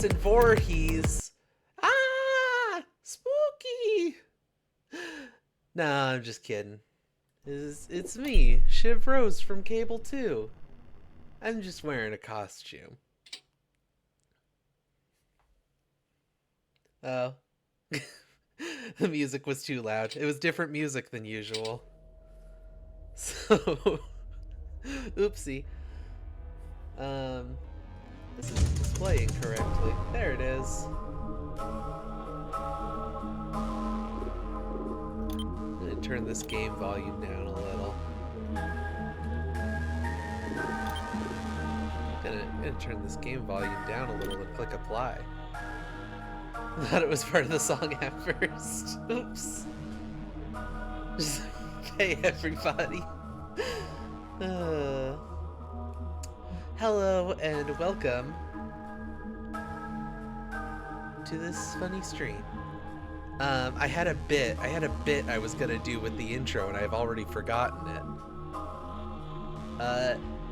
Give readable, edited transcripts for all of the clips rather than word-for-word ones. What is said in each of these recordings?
Jason Voorhees. Ah, spooky. Nah, I'm just kidding. It's me, Shiv Rose from Cable 2. I'm just wearing a costume. Oh. The music was too loud. It was different music than usual. So, oopsie. Um, this isn't displaying correctly. There it is. I'm gonna turn this game volume down a little. Gonna turn this game volume down a little and click apply. I thought it was part of the song at first. Oops. Just, hey everybody. Uh, hello and welcome to this funny stream. I had a bit I was gonna do with the intro and I've already forgotten it.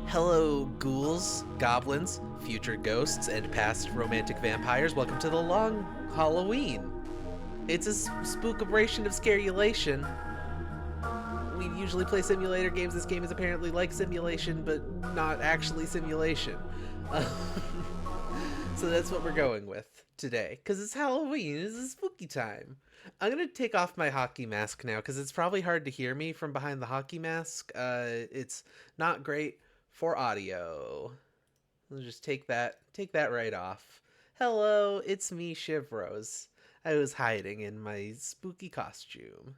Hello ghouls, goblins, future ghosts, and past romantic vampires. Welcome to the long Hauloween. It's a SPOOKebration of SCAREulation. We usually play simulator games. This game is apparently like simulation, but not actually simulation. So that's what we're going with today, because it's Halloween. It's a spooky time. I'm going to take off my hockey mask now, because it's probably hard to hear me from behind the hockey mask. It's not great for audio. I'll just take that right off. Hello, it's me, Shiv Rose. I was hiding in my spooky costume.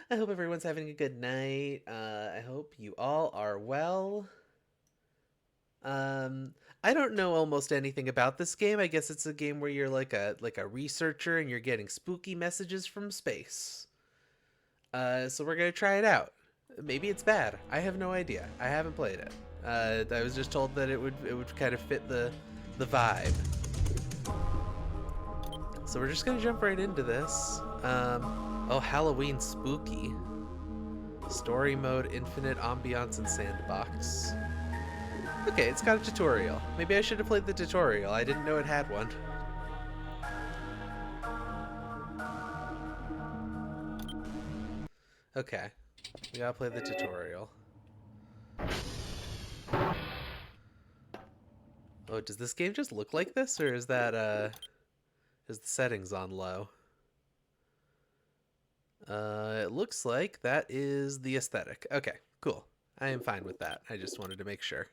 I hope everyone's having a good night. I hope you all are well. I don't know almost anything about this game. I guess it's a game where you're like a researcher and you're getting spooky messages from space. So we're gonna try it out. Maybe it's bad. I have no idea. I haven't played it. I was just told that it would kind of fit the vibe. So we're just gonna jump right into this. Oh, Halloween spooky. Story mode, infinite ambiance, and sandbox. Okay, it's got a tutorial. Maybe I should have played the tutorial. I didn't know it had one. Okay, we gotta play the tutorial. Oh, does this game just look like this, or is that, is the settings on low? It looks like that is the aesthetic. Okay, cool. I am fine with that. I just wanted to make sure.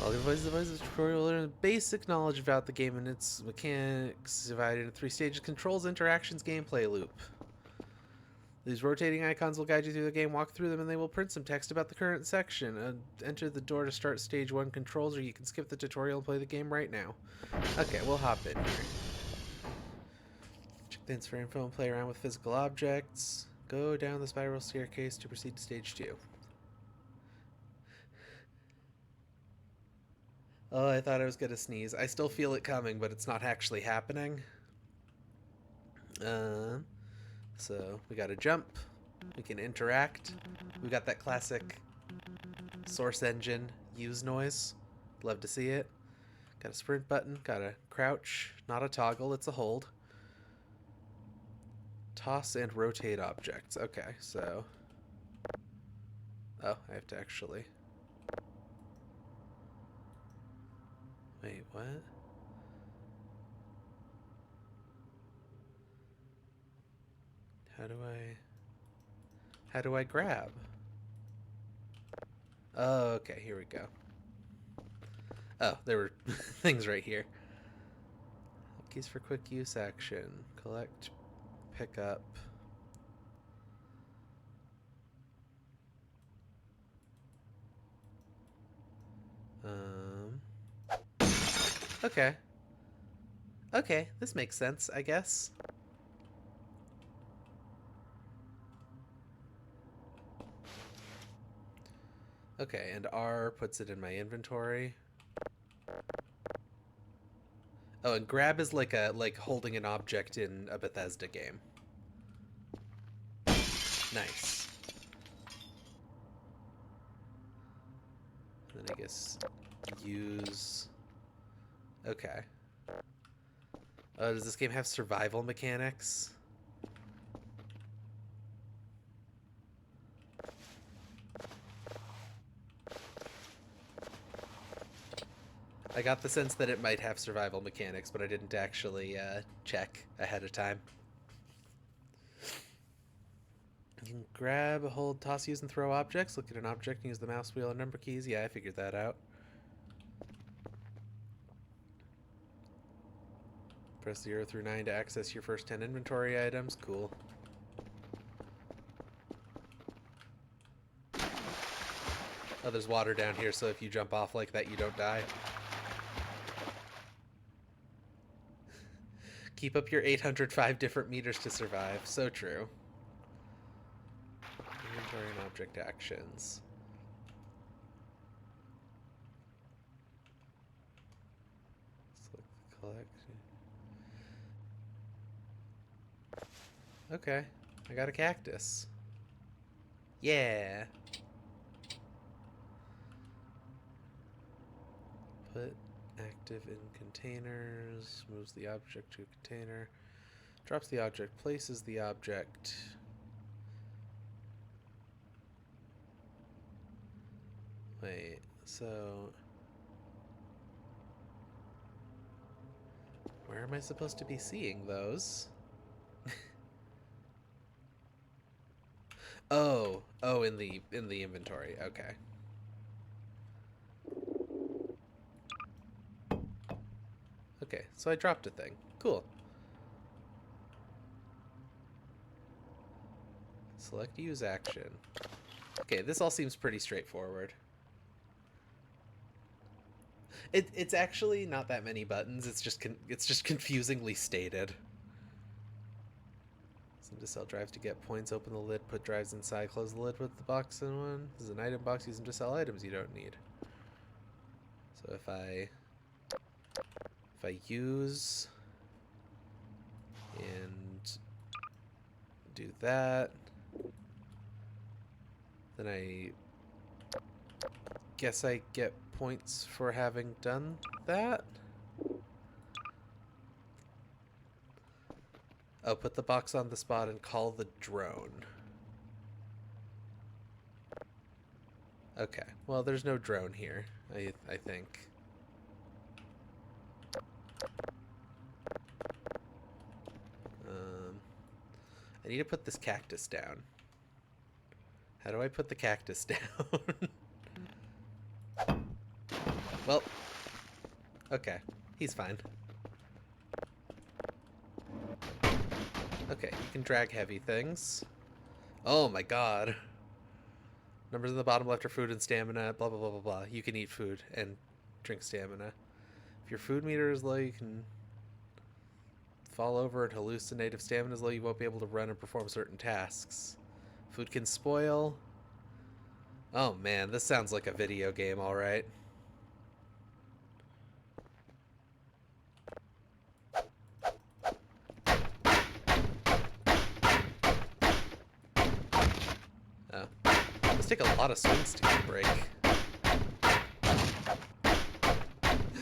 All the voices tutorial learn basic knowledge about the game and its mechanics, divided into 3 stages: controls, interactions, gameplay loop. These rotating icons will guide you through the game. Walk through them and they will print some text about the current section. Enter the door to start stage 1 controls, or you can skip the tutorial and play the game right now. Okay, we'll hop in here. Check the hints for info and play around with physical objects. Go down the spiral staircase to proceed to stage 2. Oh, I thought I was gonna sneeze. I still feel it coming, but it's not actually happening. So we gotta jump. We can interact. We got that classic source engine use noise. Love to see it. Got a sprint button. Got a crouch. Not a toggle, it's a hold. Toss and rotate objects. Okay, so... Oh, I have to actually... Wait, what? How do I grab? Oh, okay, here we go. Oh, there were things right here. Keys for quick use action. Collect, pick up. Okay. Okay, this makes sense, I guess. Okay, and R puts it in my inventory. Oh, and grab is like holding an object in a Bethesda game. Nice. use... Okay. Does this game have survival mechanics? I got the sense that it might have survival mechanics, but I didn't actually check ahead of time. You can grab, hold, toss, use, and throw objects. Look at an object and use the mouse wheel and number keys. Yeah, I figured that out. Press 0 through 9 to access your first 10 inventory items. Cool. Oh, there's water down here, so if you jump off like that, you don't die. Keep up your 805 different meters to survive. So true. Inventory and object actions. Select the collection. Okay, I got a cactus. Yeah. Put active in containers, moves the object to a container, drops the object, places the object. Wait, so where am I supposed to be seeing those? Oh, in the inventory. Okay. Okay, so I dropped a thing. Cool. Select use action. Okay, this all seems pretty straightforward. It's actually not that many buttons. It's just confusingly stated. Send to sell drives to get points. Open the lid. Put drives inside. Close the lid. Put the box in one. This is an item box. Use them to sell items you don't need. So if I use and do that, then I guess I get points for having done that. Oh, put the box on the spot and call the drone. Okay, well, there's no drone here, I think. I need to put this cactus down. How do I put the cactus down? Well, okay, he's fine. Okay, you can drag heavy things. Oh my god. Numbers in the bottom left are food and stamina, blah blah blah blah blah. You can eat food and drink stamina. If your food meter is low, you can fall over and hallucinate. If stamina is low, you won't be able to run and perform certain tasks. Food can spoil. Oh man, this sounds like a video game, alright. Oh. This take a lot of swings to get a break.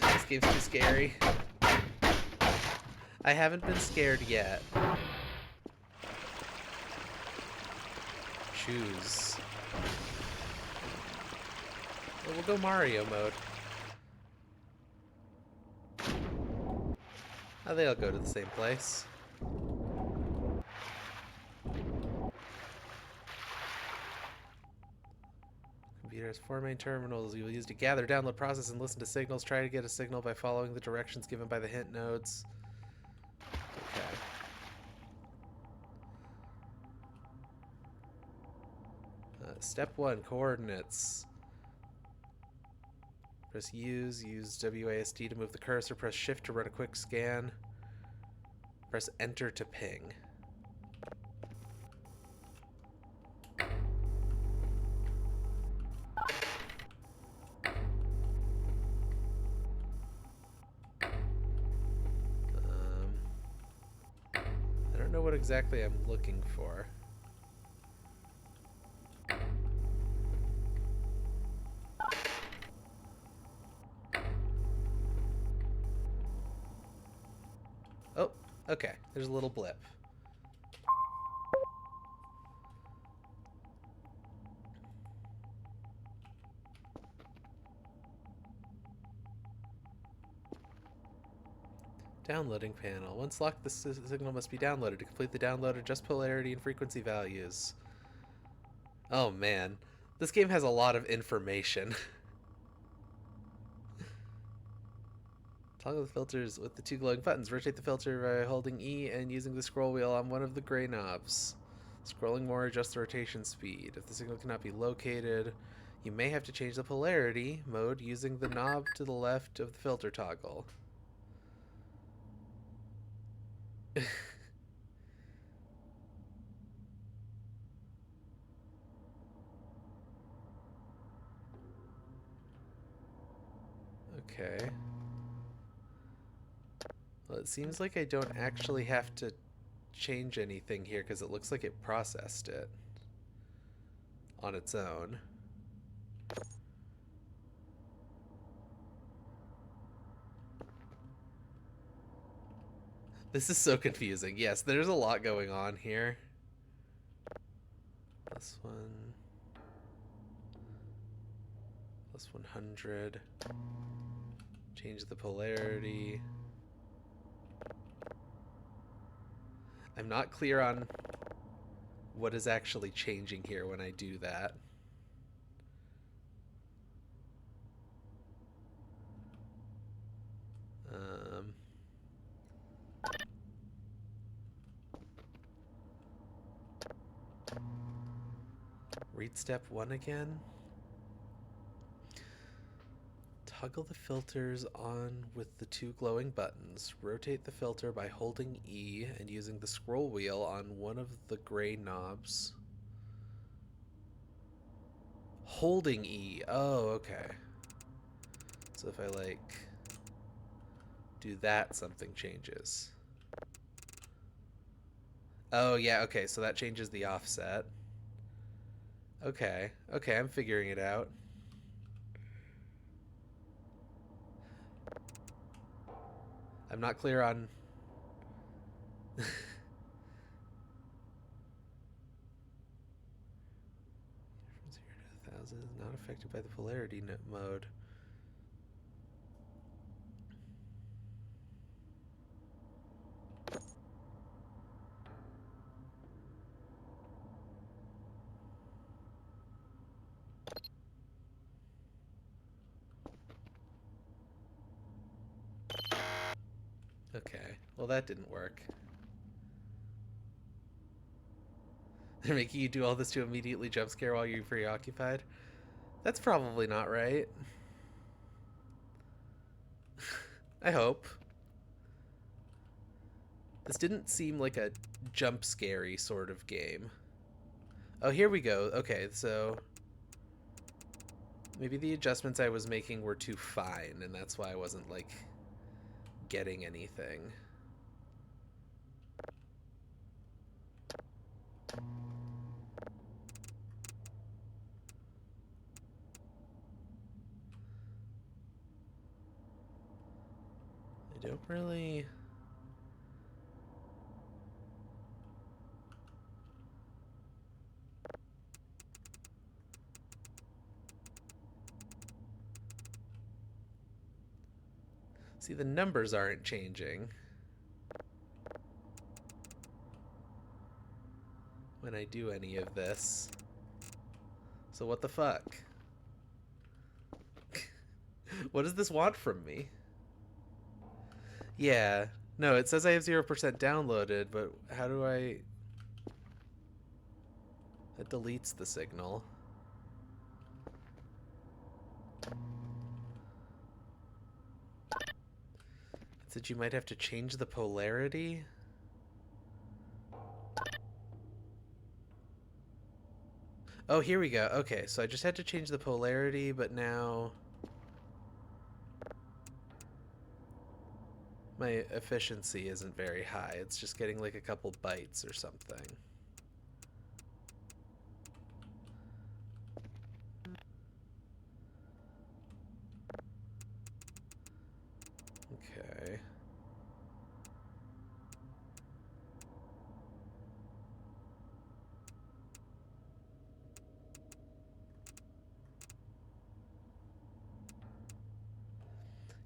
This game's too scary. I haven't been scared yet. Choose. Well, we'll go Mario mode. Oh, they all go to the same place. Computer has 4 main terminals you will use to gather, download, process, and listen to signals. Try to get a signal by following the directions given by the hint nodes. Okay. Step 1, coordinates. Press use WASD to move the cursor, press shift to run a quick scan. Press enter to ping. I don't know what exactly I'm looking for. Oh, okay. There's a little blip. Downloading panel. Once locked, the signal must be downloaded. To complete the download, adjust polarity and frequency values. Oh man, this game has a lot of information. Toggle the filters with the two glowing buttons. Rotate the filter by holding E and using the scroll wheel on one of the gray knobs. Scrolling more, adjust the rotation speed. If the signal cannot be located, you may have to change the polarity mode using the knob to the left of the filter toggle. Okay. Well, it seems like I don't actually have to change anything here because it looks like it processed it on its own. This is so confusing. Yes, there's a lot going on here. Plus one. Plus 100. Change the polarity. I'm not clear on what is actually changing here when I do that. Read step 1 again. Toggle the filters on with the two glowing buttons. Rotate the filter by holding E and using the scroll wheel on one of the gray knobs. Holding E. Oh, okay. So if I, like, do that, something changes. Oh, yeah, okay, so that changes the offset. Okay, okay, I'm figuring it out. I'm not clear on... 0 to 1,000 is not affected by the polarity mode. Okay, well that didn't work. They're making you do all this to immediately jump scare while you're preoccupied? That's probably not right. I hope. This didn't seem like a jump scary sort of game. Oh, here we go. Okay, so maybe the adjustments I was making were too fine, and that's why I wasn't, like, getting anything. I don't really... See, the numbers aren't changing when I do any of this. So what the fuck? What does this want from me? Yeah. No, it says I have 0% downloaded, but how do I... That deletes the signal. It said you might have to change the polarity? Oh, here we go. Okay, so I just had to change the polarity, but now... my efficiency isn't very high. It's just getting like a couple bytes or something. Okay.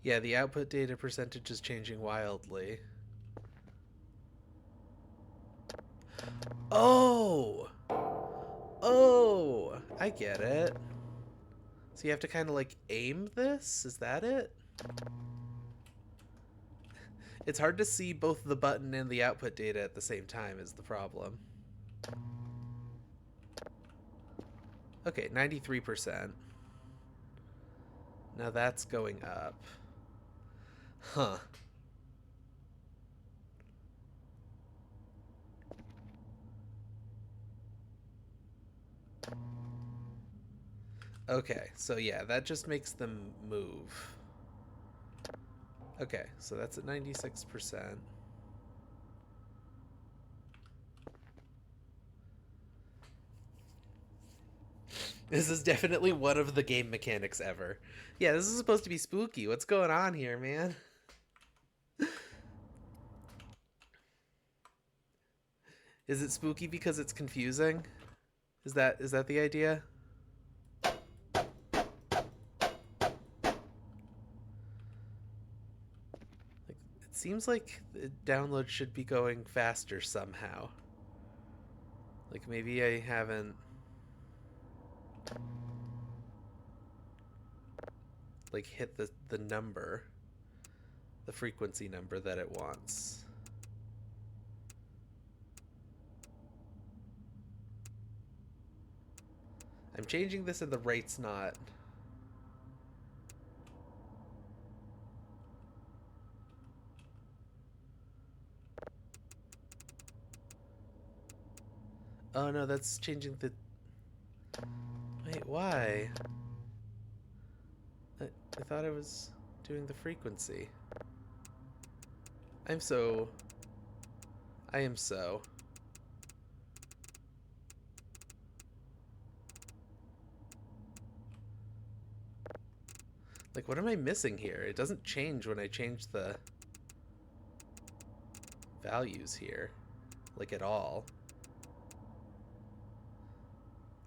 Yeah, the output data percentage is changing wildly. Oh! Oh! I get it. So you have to kind of like aim this? Is that it? It's hard to see both the button and the output data at the same time is the problem. Okay, 93%. Now that's going up. Huh. Okay, so yeah, that just makes them move. Okay, so that's at 96%. This is definitely one of the game mechanics ever. Yeah, this is supposed to be spooky. What's going on here, man? Is it spooky because it's confusing? Is that the idea? Like, it seems like the download should be going faster somehow. Like maybe I haven't like hit the number, the frequency number that it wants. I'm changing this and the rate's not. Oh no, that's changing the... Wait, why? I thought I was doing the frequency. I'm so... I am so... Like, what am I missing here? It doesn't change when I change the values here. Like, at all.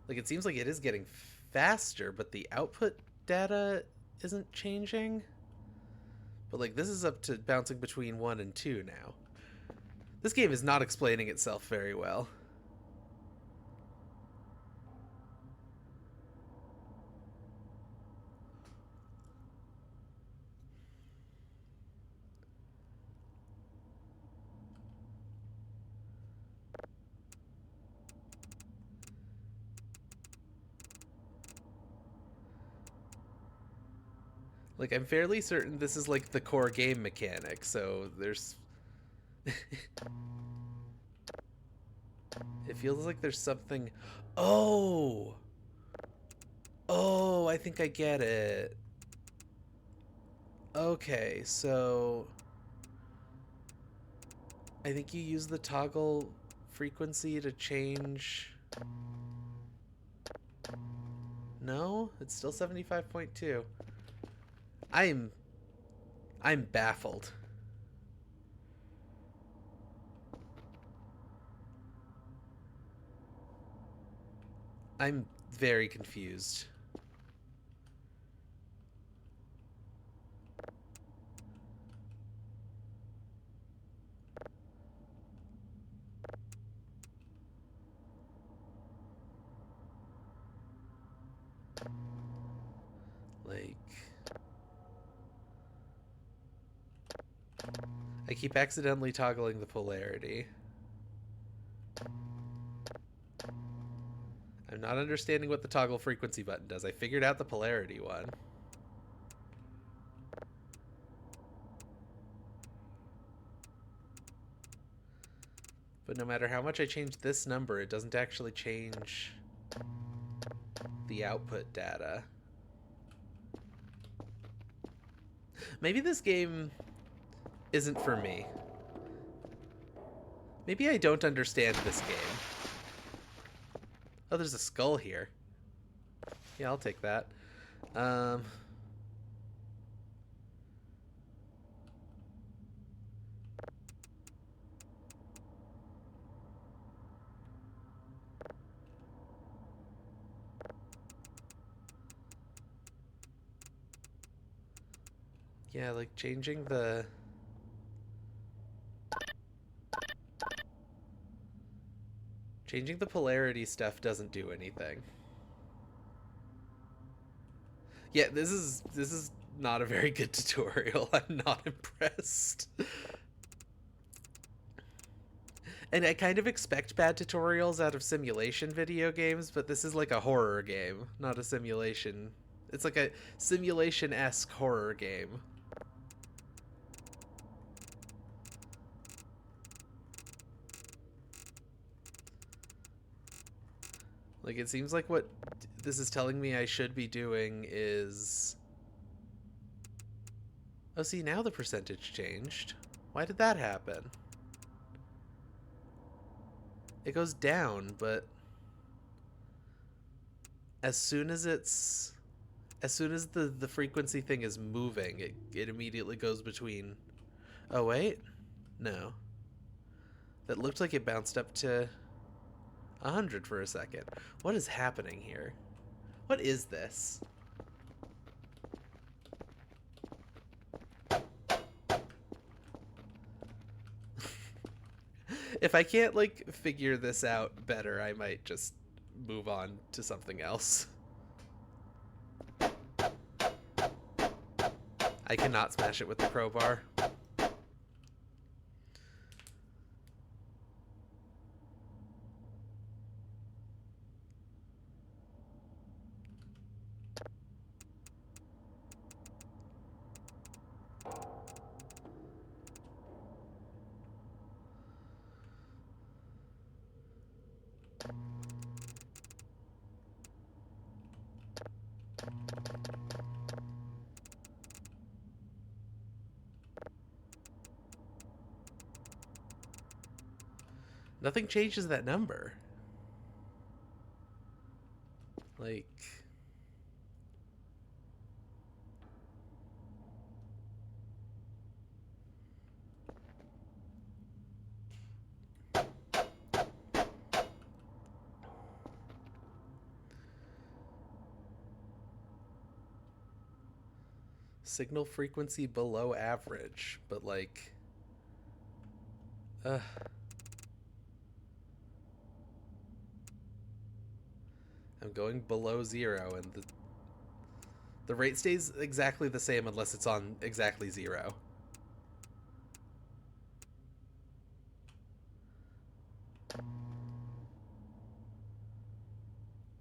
Like, it seems like it is getting faster, but the output data isn't changing. But, like, this is up to bouncing between 1 and 2 now. This game is not explaining itself very well. Like, I'm fairly certain this is, like, the core game mechanic, so there's... It feels like there's something... Oh! Oh, I think I get it. Okay, so... I think you use the toggle frequency to change... No? It's still 75.2. I'm baffled. I'm very confused. Like... I keep accidentally toggling the polarity. I'm not understanding what the toggle frequency button does. I figured out the polarity one. But no matter how much I change this number, it doesn't actually change the output data. Maybe this game isn't for me. Maybe I don't understand this game. Oh, there's a skull here. Yeah, I'll take that. Yeah, like changing the polarity stuff doesn't do anything. Yeah, this is not a very good tutorial. I'm not impressed. And I kind of expect bad tutorials out of simulation video games, but this is like a horror game, not a simulation. It's like a simulation-esque horror game. Like, it seems like what this is telling me I should be doing is... Oh, see, now the percentage changed. Why did that happen? It goes down, but... As soon as the frequency thing is moving, it immediately goes between... Oh, wait? No. That looked like it bounced up to 100 for a second. What is happening here? What is this? If I can't, like, figure this out better, I might just move on to something else. I cannot smash it with the crowbar. Nothing changes that number. Like... Signal frequency below average, but like... I'm going below 0, and the rate stays exactly the same unless it's on exactly 0. I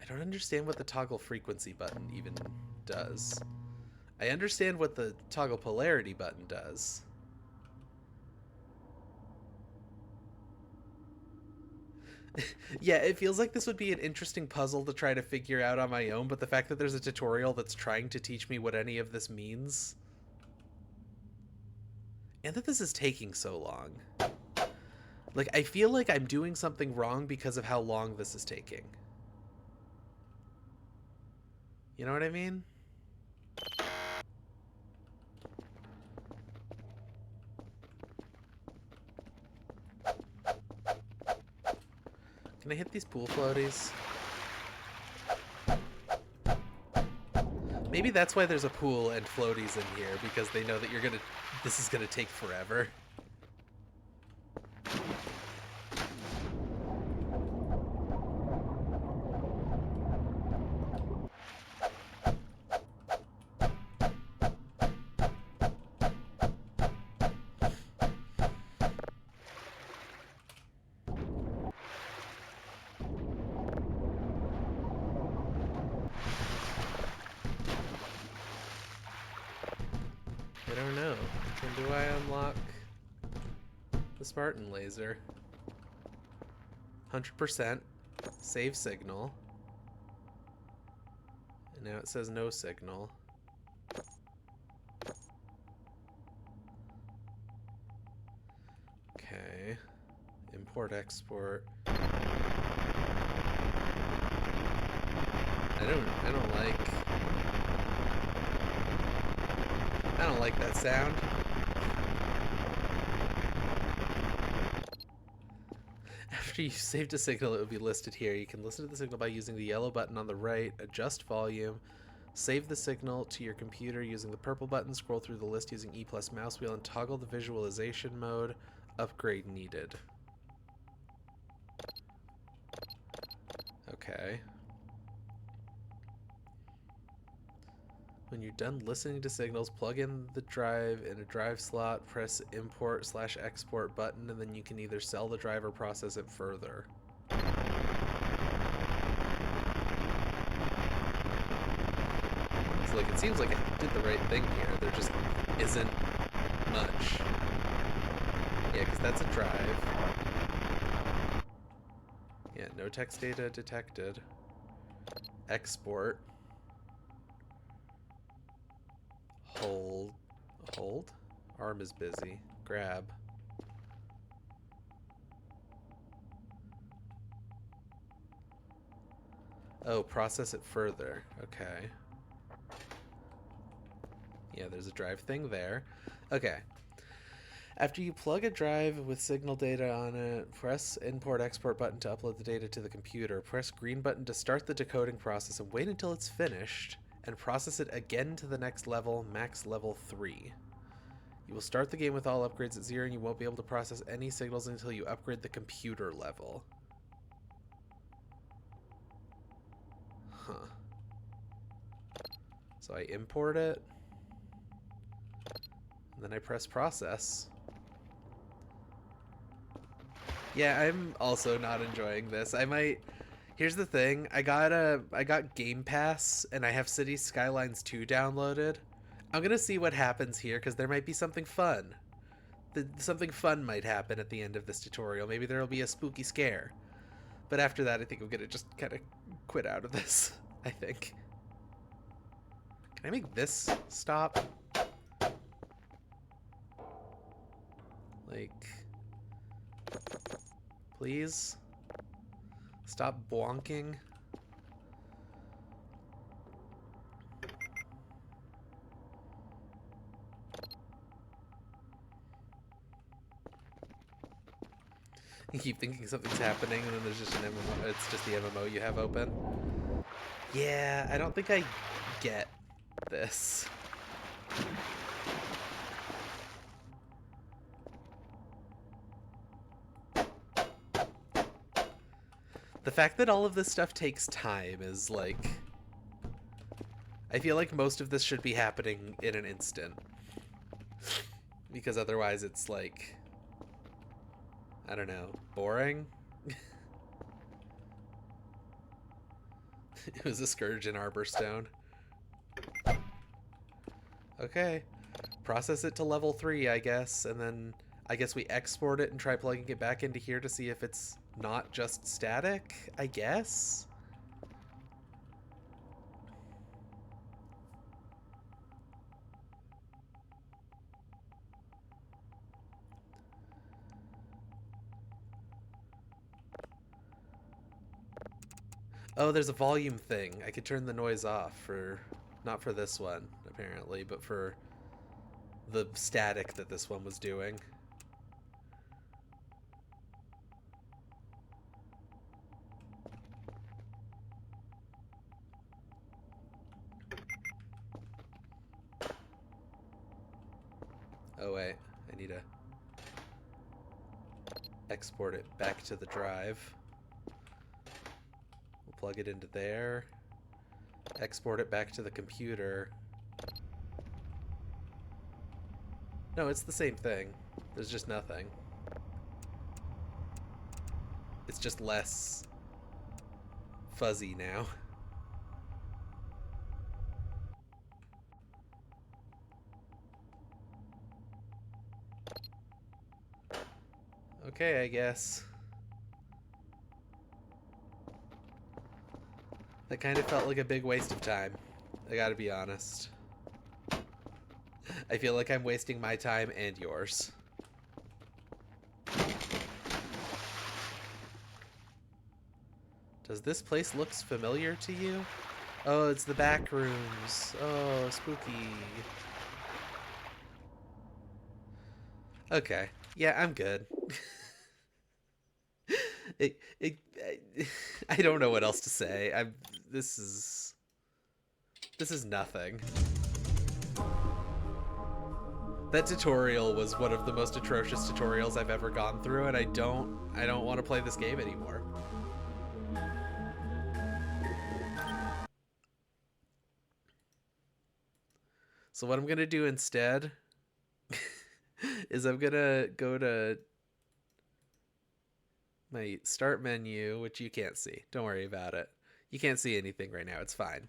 don't understand what the toggle frequency button even does. I understand what the toggle polarity button does. Yeah, it feels like this would be an interesting puzzle to try to figure out on my own, but the fact that there's a tutorial that's trying to teach me what any of this means... And that this is taking so long. Like, I feel like I'm doing something wrong because of how long this is taking. You know what I mean? Can I hit these pool floaties? Maybe that's why there's a pool and floaties in here, because they know that this is gonna take forever. I don't know. When do I unlock the Spartan laser? 100%. Save signal. And now it says no signal. Okay. Import, export. I don't like that sound. After you saved a signal, it would be listed here. You can listen to the signal by using the yellow button on the right, adjust volume, Save the signal to your computer using the purple button. Scroll through the list using E plus mouse wheel and toggle the visualization mode. Upgrade needed. Okay. When you're done listening to signals, plug in the drive in a drive slot, press import/export button, and then you can either sell the drive or process it further. So, like, it seems like I did the right thing here. There just isn't much. Yeah, because that's a drive. Yeah, no text data detected. Export. Hold. Hold? Arm is busy. Grab. Oh, process it further. Okay. Yeah, there's a drive thing there. Okay. After you plug a drive with signal data on it, press import export button to upload the data to the computer. Press green button to start the decoding process and wait until it's finished, and process it again to the next level, max level 3. You will start the game with all upgrades at 0, and you won't be able to process any signals until you upgrade the computer level. Huh. So I import it, and then I press process. Yeah, I'm also not enjoying this. I might... Here's the thing. I got Game Pass, and I have Cities Skylines 2 downloaded. I'm gonna see what happens here, because there might be something fun. Something fun might happen at the end of this tutorial. Maybe there'll be a spooky scare. But after that, I think I'm gonna just kind of quit out of this, I think. Can I make this stop? Like... Please? Stop bonking. You keep thinking something's happening, and then there's just an MMO. It's just the MMO you have open. Yeah, I don't think I get this. The fact that all of this stuff takes time is like... I feel like most of this should be happening in an instant. Because otherwise it's like... I don't know, boring? It was a scourge in Arborstone. Okay. Process it to level 3, I guess, and then I guess we export it and try plugging it back into here to see if it's not just static, I guess? Oh, there's a volume thing. I could turn the noise off for... Not for this one, apparently, but for the static that this one was doing. Oh wait, I need to export it back to the drive. We'll plug it into there. Export it back to the computer. No, it's the same thing. There's just nothing. It's just less fuzzy now. Okay, I guess. That kind of felt like a big waste of time. I gotta be honest. I feel like I'm wasting my time and yours. Does this place look familiar to you? Oh, it's the back rooms. Oh, spooky. Okay. Yeah, I'm good. it, it, I don't know what else to say. This is... This is nothing. That tutorial was one of the most atrocious tutorials I've ever gone through, and I don't want to play this game anymore. So what I'm gonna do instead is I'm gonna go to my start menu, which you can't see. Don't worry about it. You can't see anything right now. It's fine.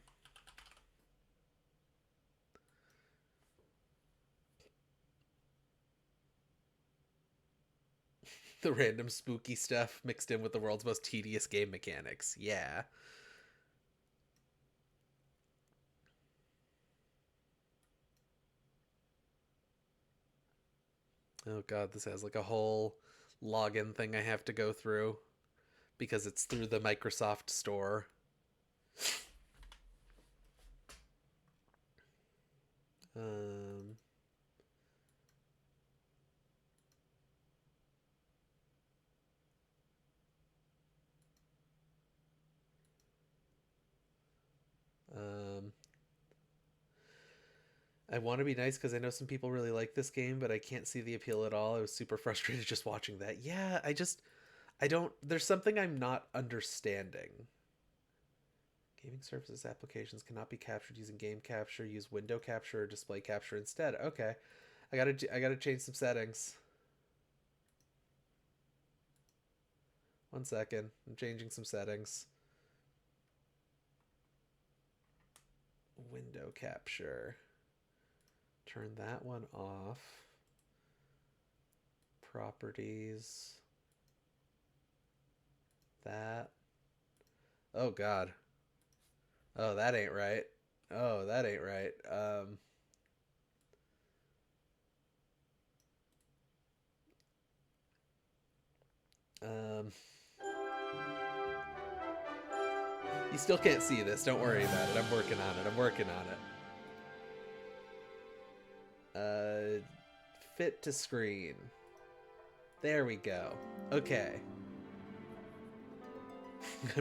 The random spooky stuff mixed in with the world's most tedious game mechanics. Yeah. Oh god, this has like a whole login thing I have to go through because it's through the Microsoft Store. I want to be nice because I know some people really like this game, but I can't see the appeal at all. I was super frustrated just watching that. Yeah, I don't, there's something I'm not understanding. Gaming services applications cannot be captured using game capture. Use window capture or display capture instead. Okay, I gotta change some settings. 1 second, I'm changing some settings. Window capture. Turn that one off. Properties. That. Oh god. Oh, that ain't right. Oh, that ain't right. You still can't see this. Don't worry about it. I'm working on it. I'm working on it. Fit to screen. There we go. Okay.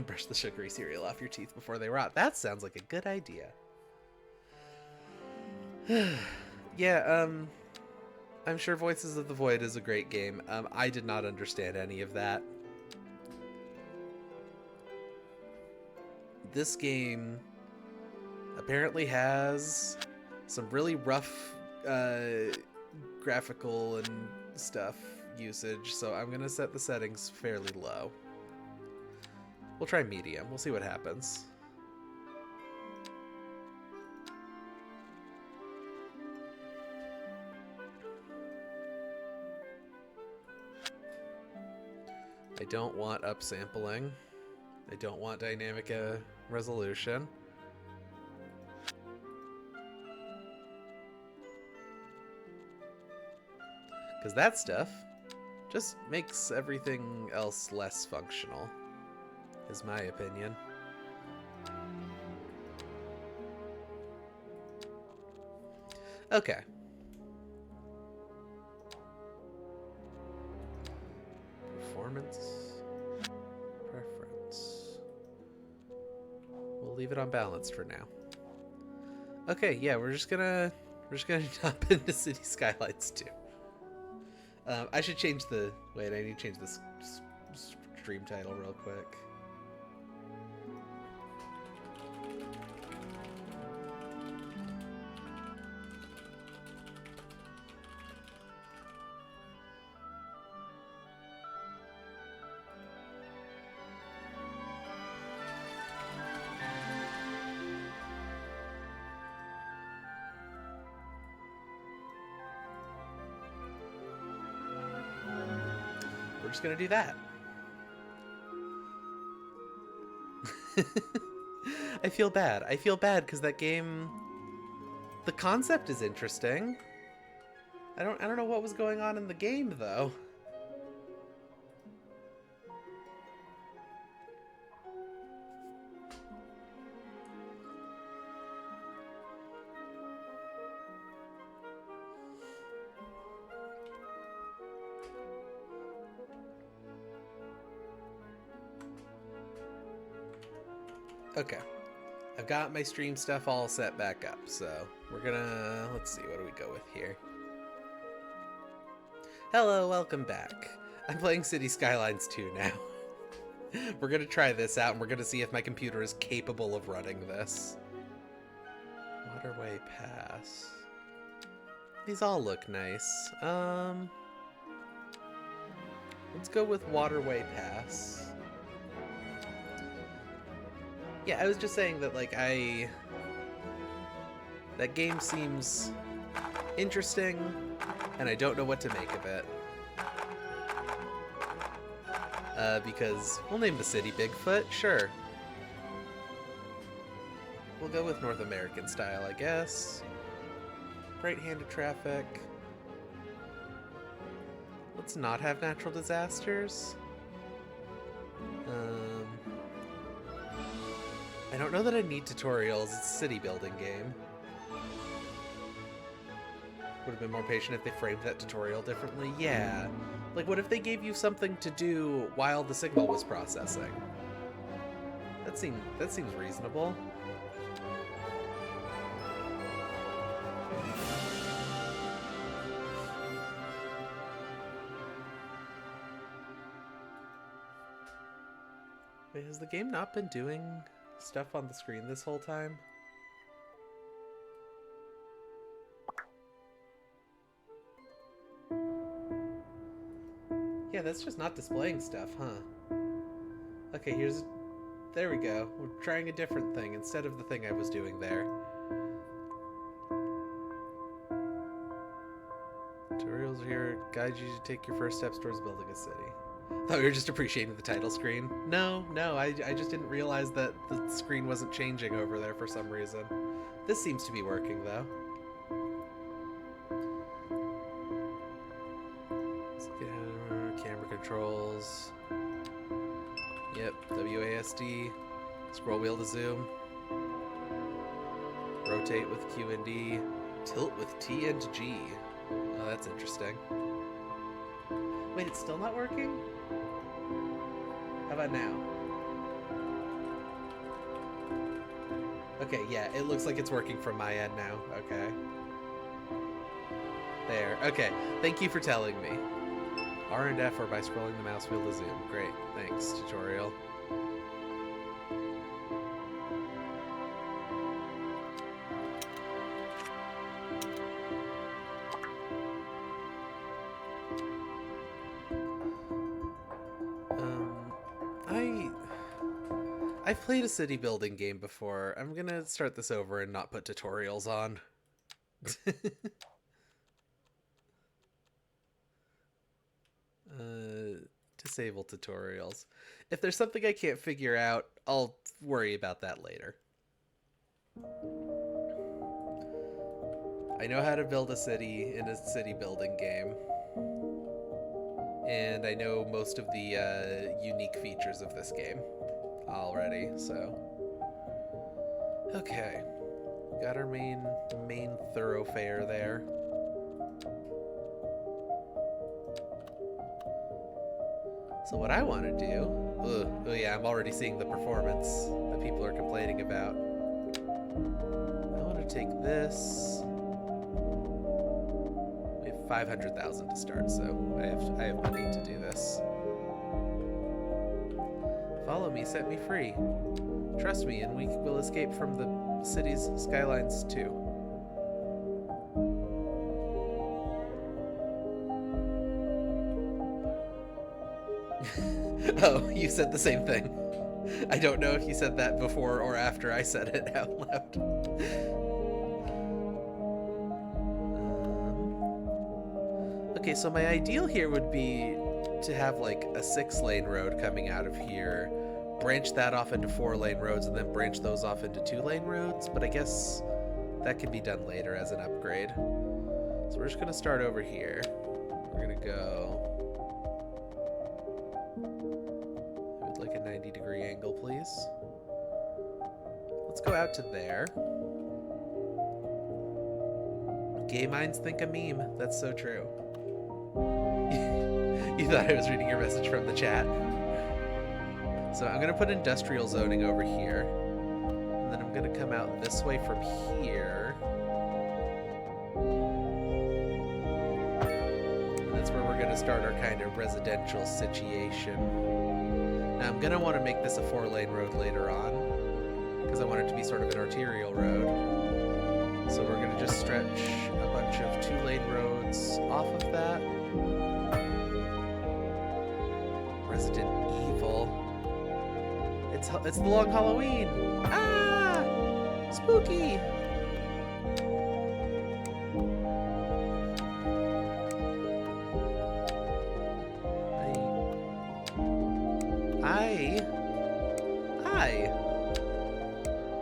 Brush the sugary cereal off your teeth before they rot. That sounds like a good idea. Yeah, I'm sure Voices of the Void is a great game. I did not understand any of that. This game apparently has some really rough graphical and stuff usage, so I'm gonna set the settings fairly low. We'll try medium. We'll see what happens. I don't want upsampling. I don't want dynamic resolution. Because that stuff just makes everything else less functional, is my opinion. Okay. Performance. Preference. We'll leave it on balanced for now. Okay, yeah, we're just gonna hop into City Skylines 2. I should change the... Wait, I need to change this stream title real quick. We're just gonna do that. I feel bad. I feel bad because that game, the concept is interesting. I don't know what was going on in the game though. Okay. I've got my stream stuff all set back up, so we're gonna, let's see, what do we go with here? Hello, welcome back. I'm playing City Skylines 2 now. We're gonna try this out, and we're gonna see if my computer is capable of running this. Waterway Pass. These all look nice. Let's go with Waterway Pass. Yeah, I was just saying that, like, that game seems interesting, and I don't know what to make of it. Because we'll name the city Bigfoot, sure. We'll go with North American style, I guess. Right-handed traffic. Let's not have natural disasters. I don't know that I need tutorials. It's a city building game. Would have been more patient if they framed that tutorial differently. Yeah. Like, what if they gave you something to do while the signal was processing? That seems reasonable. Wait, has the game not been doing stuff on the screen this whole time? Yeah, that's just not displaying stuff, huh? Okay, there we go. We're trying a different thing instead of the thing I was doing there. Tutorials here guide you to take your first steps towards building a city. Thought we were just appreciating the title screen. No, I just didn't realize that the screen wasn't changing over there for some reason. This seems to be working, though. Let's get camera controls. Yep, WASD. Scroll wheel to zoom. Rotate with Q and D. Tilt with T and G. Oh, that's interesting. Wait, it's still not working? How about now? Okay, yeah, it looks like it's working from my end now. Okay. There. Okay, thank you for telling me. R and F or by scrolling the mouse wheel to zoom. Great, thanks, tutorial. I've played a city building game before. I'm gonna start this over and not put tutorials on. Disable tutorials. If there's something I can't figure out, I'll worry about that later. I know how to build a city in a city building game. And I know most of the unique features of this game already, so. Okay. Got our main thoroughfare there. So what I want to do... oh yeah, I'm already seeing the performance that people are complaining about. I want to take this... We have 500,000 to start, so I have money to do this. Follow me, set me free. Trust me, and we will escape from the city's skylines too. Oh, you said the same thing. I don't know if you said that before or after I said it out loud. Okay, so my ideal here would be to have like a 6-lane road coming out of here, branch that off into 4-lane roads, and then branch those off into 2-lane roads, but I guess that can be done later as an upgrade. So we're just gonna start over here. We're gonna go with like a 90-degree angle, please. Let's go out to there. Gay minds think a meme. That's so true. You thought I was reading your message from the chat. So I'm gonna put industrial zoning over here, and then I'm gonna come out this way from here. And that's where we're gonna start our kind of residential situation. Now I'm gonna want to make this a 4-lane road later on, because I want it to be sort of an arterial road. So we're gonna just stretch a bunch of 2-lane roads off of that. Resident Evil. It's the long Halloween. Ah! Spooky! Hi.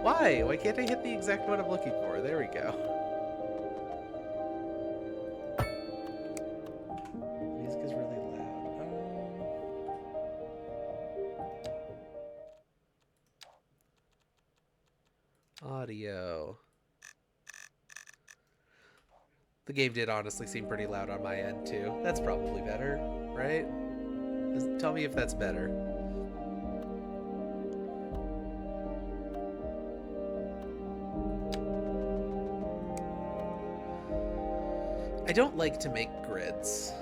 Why? Why can't I hit the exact one I'm looking for? There we go. Music is really loud. Audio. The game did honestly seem pretty loud on my end too. That's probably better, right? Just tell me if that's better. I don't like to make grids,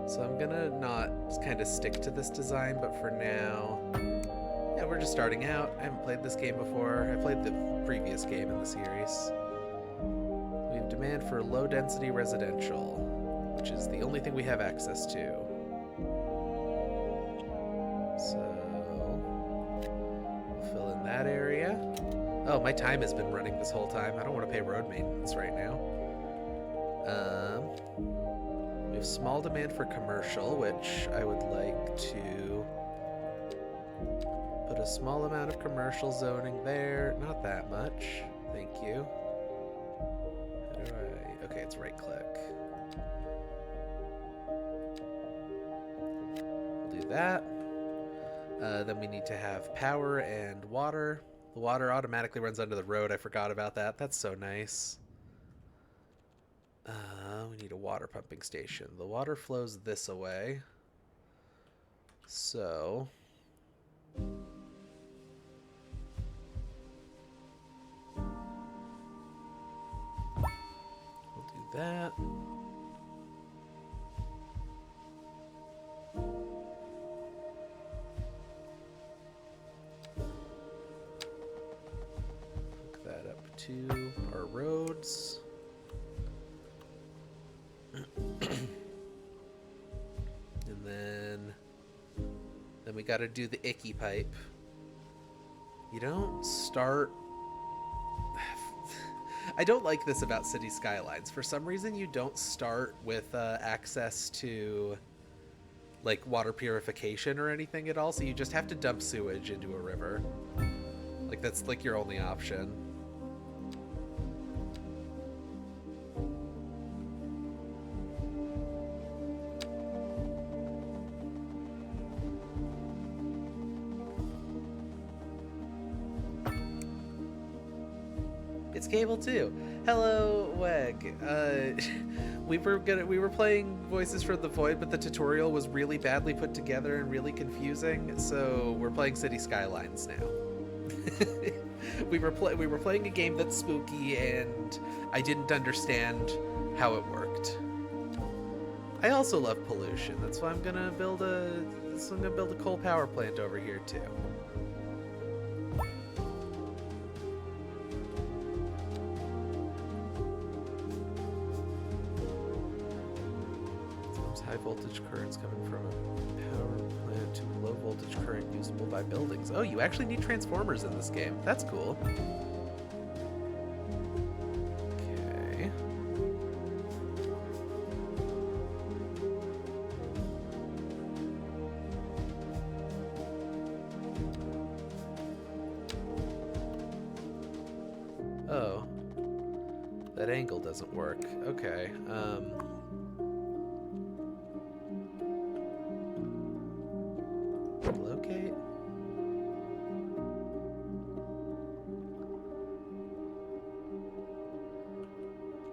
so I'm gonna not kind of stick to this design, but for now, yeah, we're just starting out. I haven't played this game before. I played the previous game in the series. We have demand for low-density residential, which is the only thing we have access to. So, we'll fill in that area. Oh, my time has been running this whole time. I don't want to pay road maintenance right now. We have small demand for commercial, which I would like to put a small amount of commercial zoning there. Not that much. Thank you. How do I... Okay, it's right click. We'll do that. Then we need to have power and water. The water automatically runs under the road. I forgot about that. That's so nice. We need a water pumping station. The water flows this away. So... we'll do that. Hook that up to our roads. And then we got to do the icky pipe. You don't start... I don't like this about City Skylines. For some reason, you don't start with access to like water purification or anything at all, so you just have to dump sewage into a river. Like that's like your only option. It's Cable too. Hello, Weg. We were playing Voices from the Void, but the tutorial was really badly put together and really confusing. So we're playing City Skylines now. we were playing a game that's spooky, and I didn't understand how it worked. I also love pollution. That's why I'm gonna build a coal power plant over here too. High voltage currents coming from a power plant to low voltage current usable by buildings. Oh, you actually need transformers in this game. That's cool. Okay. Oh. That angle doesn't work. Okay. Locate.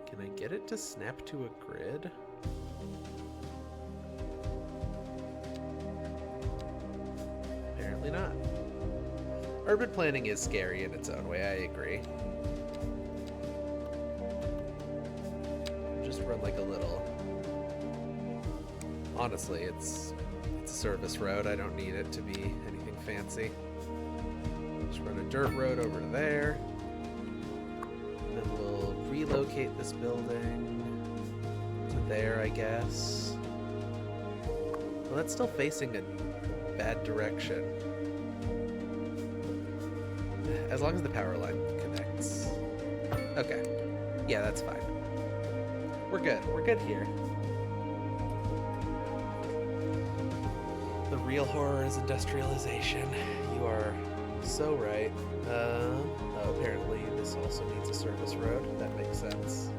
Can I get it to snap to a grid? Apparently not. Urban planning is scary in its own way, I agree. Just run like a little... Honestly, it's a service road. I don't need it to be anything fancy. Just run a dirt road over to there. And then we'll relocate this building to there, I guess. Well, that's still facing a bad direction. As long as the power line connects. Okay. Yeah, that's fine. We're good. We're good here. The real horror is industrialization. You are so right. Oh, apparently this also needs a service road. That makes sense.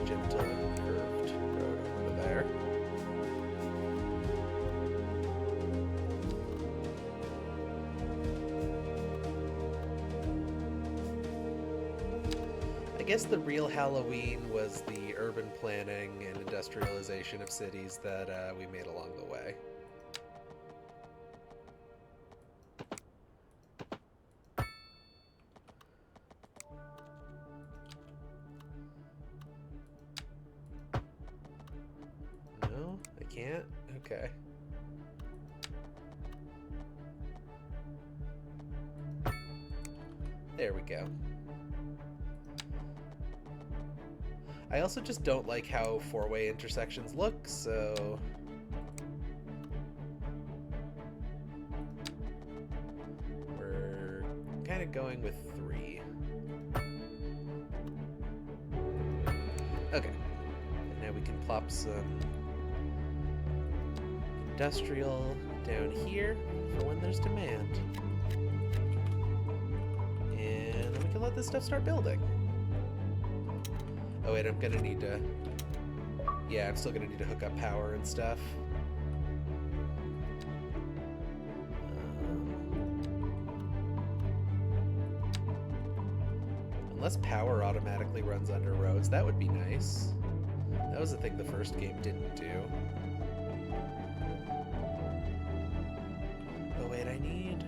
Gentle curved road over there. I guess the real Halloween was the urban planning and industrialization of cities that we made along the way. No, I can't? Okay. There we go. I also just don't like how four-way intersections look, so... We're kind of going with 3. Okay. And now we can plop some industrial down here for when there's demand. And then we can let this stuff start building. Oh wait, I'm gonna need to... Yeah, I'm still gonna need to hook up power and stuff. Unless power automatically runs under roads, that would be nice. That was the thing the first game didn't do. Oh wait, I need...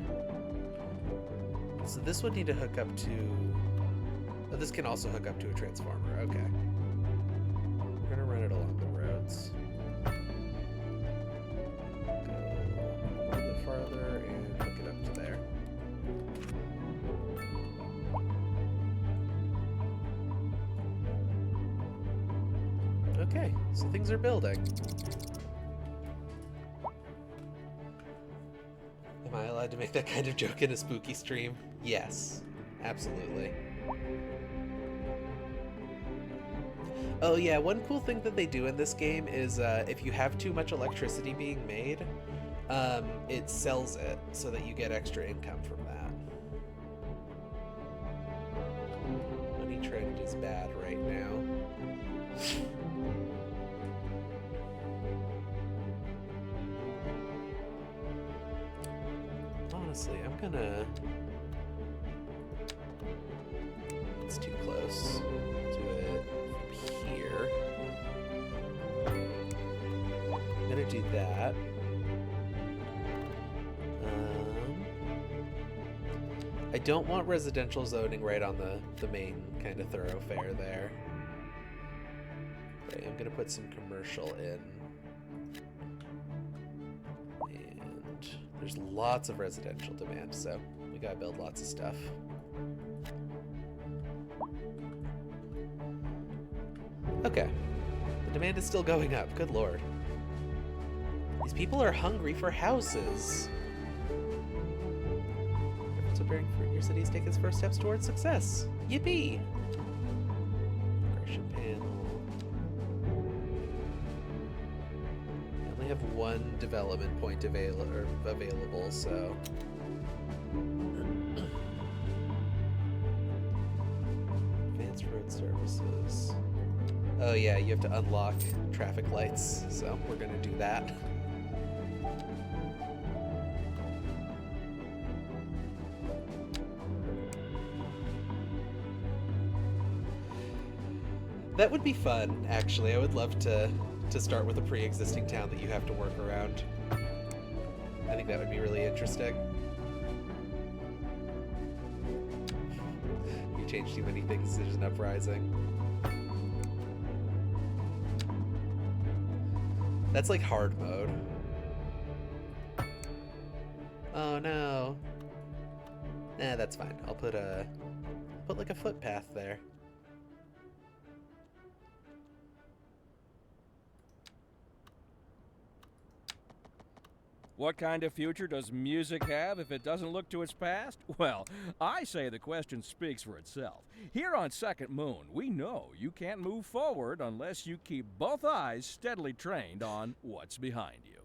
So this would need to hook up to... Oh, this can also hook up to a transformer. Okay. We're gonna run it along the roads. Go a little bit farther and hook it up to there. Okay, so things are building. Am I allowed to make that kind of joke in a spooky stream? Yes, absolutely. Oh yeah, one cool thing that they do in this game is if you have too much electricity being made, it sells it so that you get extra income from that. Money trend is bad right now. Honestly, I'm gonna... It's too close. Do it from here. I'm gonna do that. I don't want residential zoning right on the main kind of thoroughfare there. Okay, I'm gonna put some commercial in. And there's lots of residential demand, so we gotta build lots of stuff. Okay. The demand is still going up. Good lord. These people are hungry for houses. Efforts preparing for your city has taken its first steps towards success. Yippee! Progression panel. I only have one development point available, so... Advanced road services. Oh yeah, you have to unlock traffic lights, so we're gonna do that. That would be fun, actually. I would love to start with a pre-existing town that you have to work around. I think that would be really interesting. You change too many things, there's an uprising. That's like hard mode. Oh no. Nah, that's fine. I'll put like a footpath there. What kind of future does music have if it doesn't look to its past? Well, I say the question speaks for itself. Here on Second Moon, we know you can't move forward unless you keep both eyes steadily trained on what's behind you.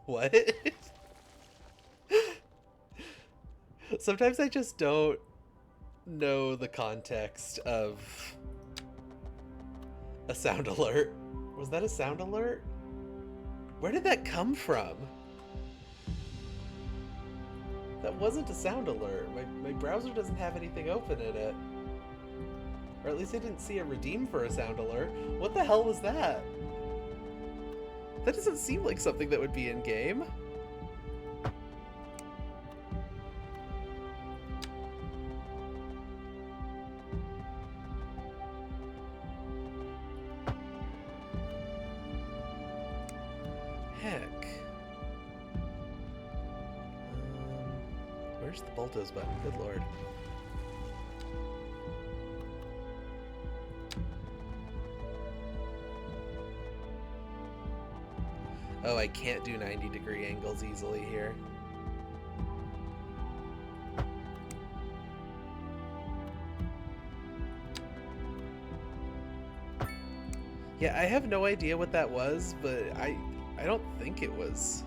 What? Sometimes I just don't know the context of a sound alert. Was that a sound alert? Where did that come from? That wasn't a sound alert. My browser doesn't have anything open in it. Or at least I didn't see a redeem for a sound alert. What the hell was that? That doesn't seem like something that would be in-game. Heck. Where's the bulldoze button? Good lord. Oh, I can't do 90-degree angles easily here. Yeah, I have no idea what that was, but I don't think it was.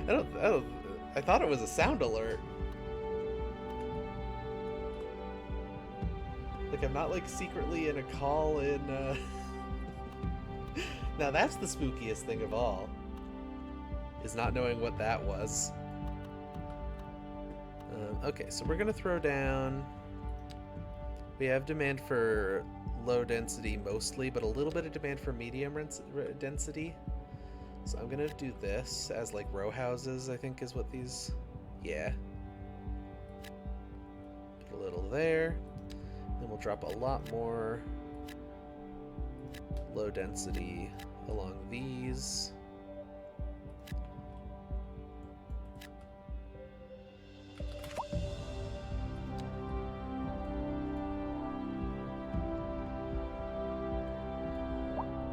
I thought it was a sound alert. Like, I'm not, like, secretly in a call in, Now that's the spookiest thing of all, is not knowing what that was. Okay, so we're gonna throw down... We have demand for low density mostly, but a little bit of demand for medium density. So I'm gonna do this as like row houses, I think is what these... Yeah. Put a little there. Then we'll drop a lot more low density along these.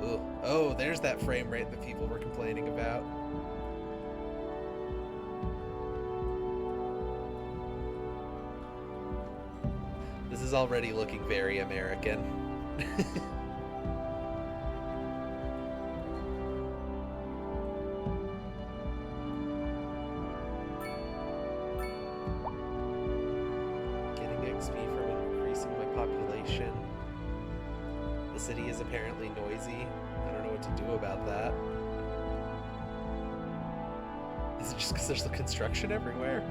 Ooh. Oh, there's that frame rate that people were complaining about. This is already looking very American. The city is apparently noisy. I don't know what to do about that. Is it just because there's the construction everywhere?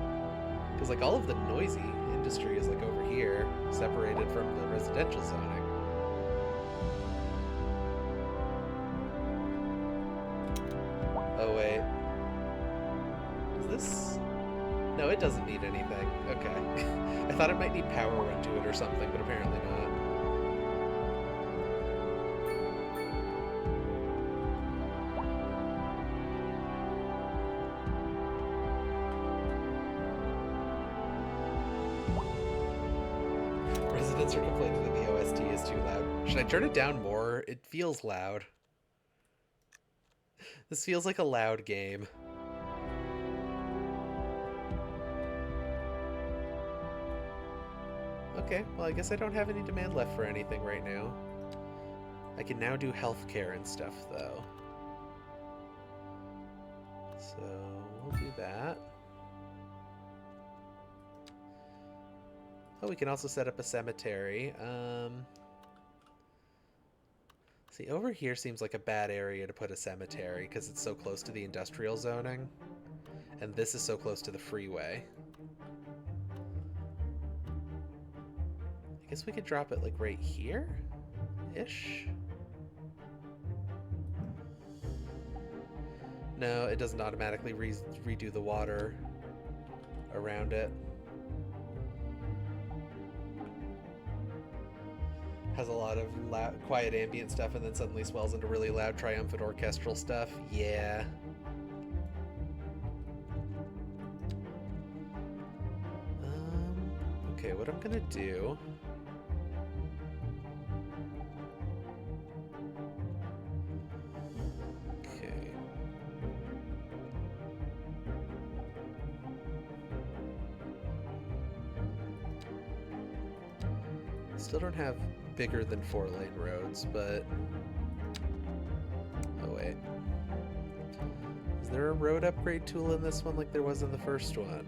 Because like all of the noisy industry is like over here, separated from the residential zoning. Oh wait. Is this... No, it doesn't need anything. Okay. I thought it might need power run to it or something, but apparently not. Residents are complaining that the OST is too loud. Should I turn it down more? It feels loud. This feels like a loud game. Okay, well I guess I don't have any demand left for anything right now. I can now do healthcare and stuff though. So we'll do that. Oh, we can also set up a cemetery. See, over here seems like a bad area to put a cemetery because it's so close to the industrial zoning. And this is so close to the freeway. guess we could drop it like right here-ish. No, it doesn't automatically redo the water around it. Has a lot of loud, quiet ambient stuff and then suddenly swells into really loud triumphant orchestral stuff. Yeah. Okay, what I'm gonna do... Okay. Still don't have bigger than 4-lane roads, but... Oh, wait. Is there a road upgrade tool in this one like there was in the first one?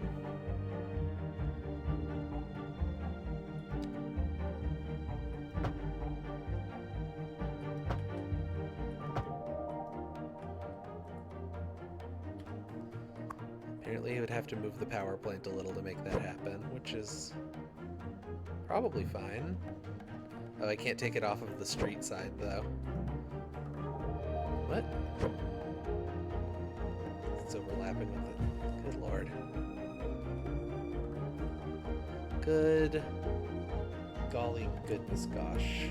Apparently he would have to move the power plant a little to make that happen, which is probably fine. Oh, I can't take it off of the street side, though. What? It's overlapping with it. Good lord. Good. Golly goodness gosh.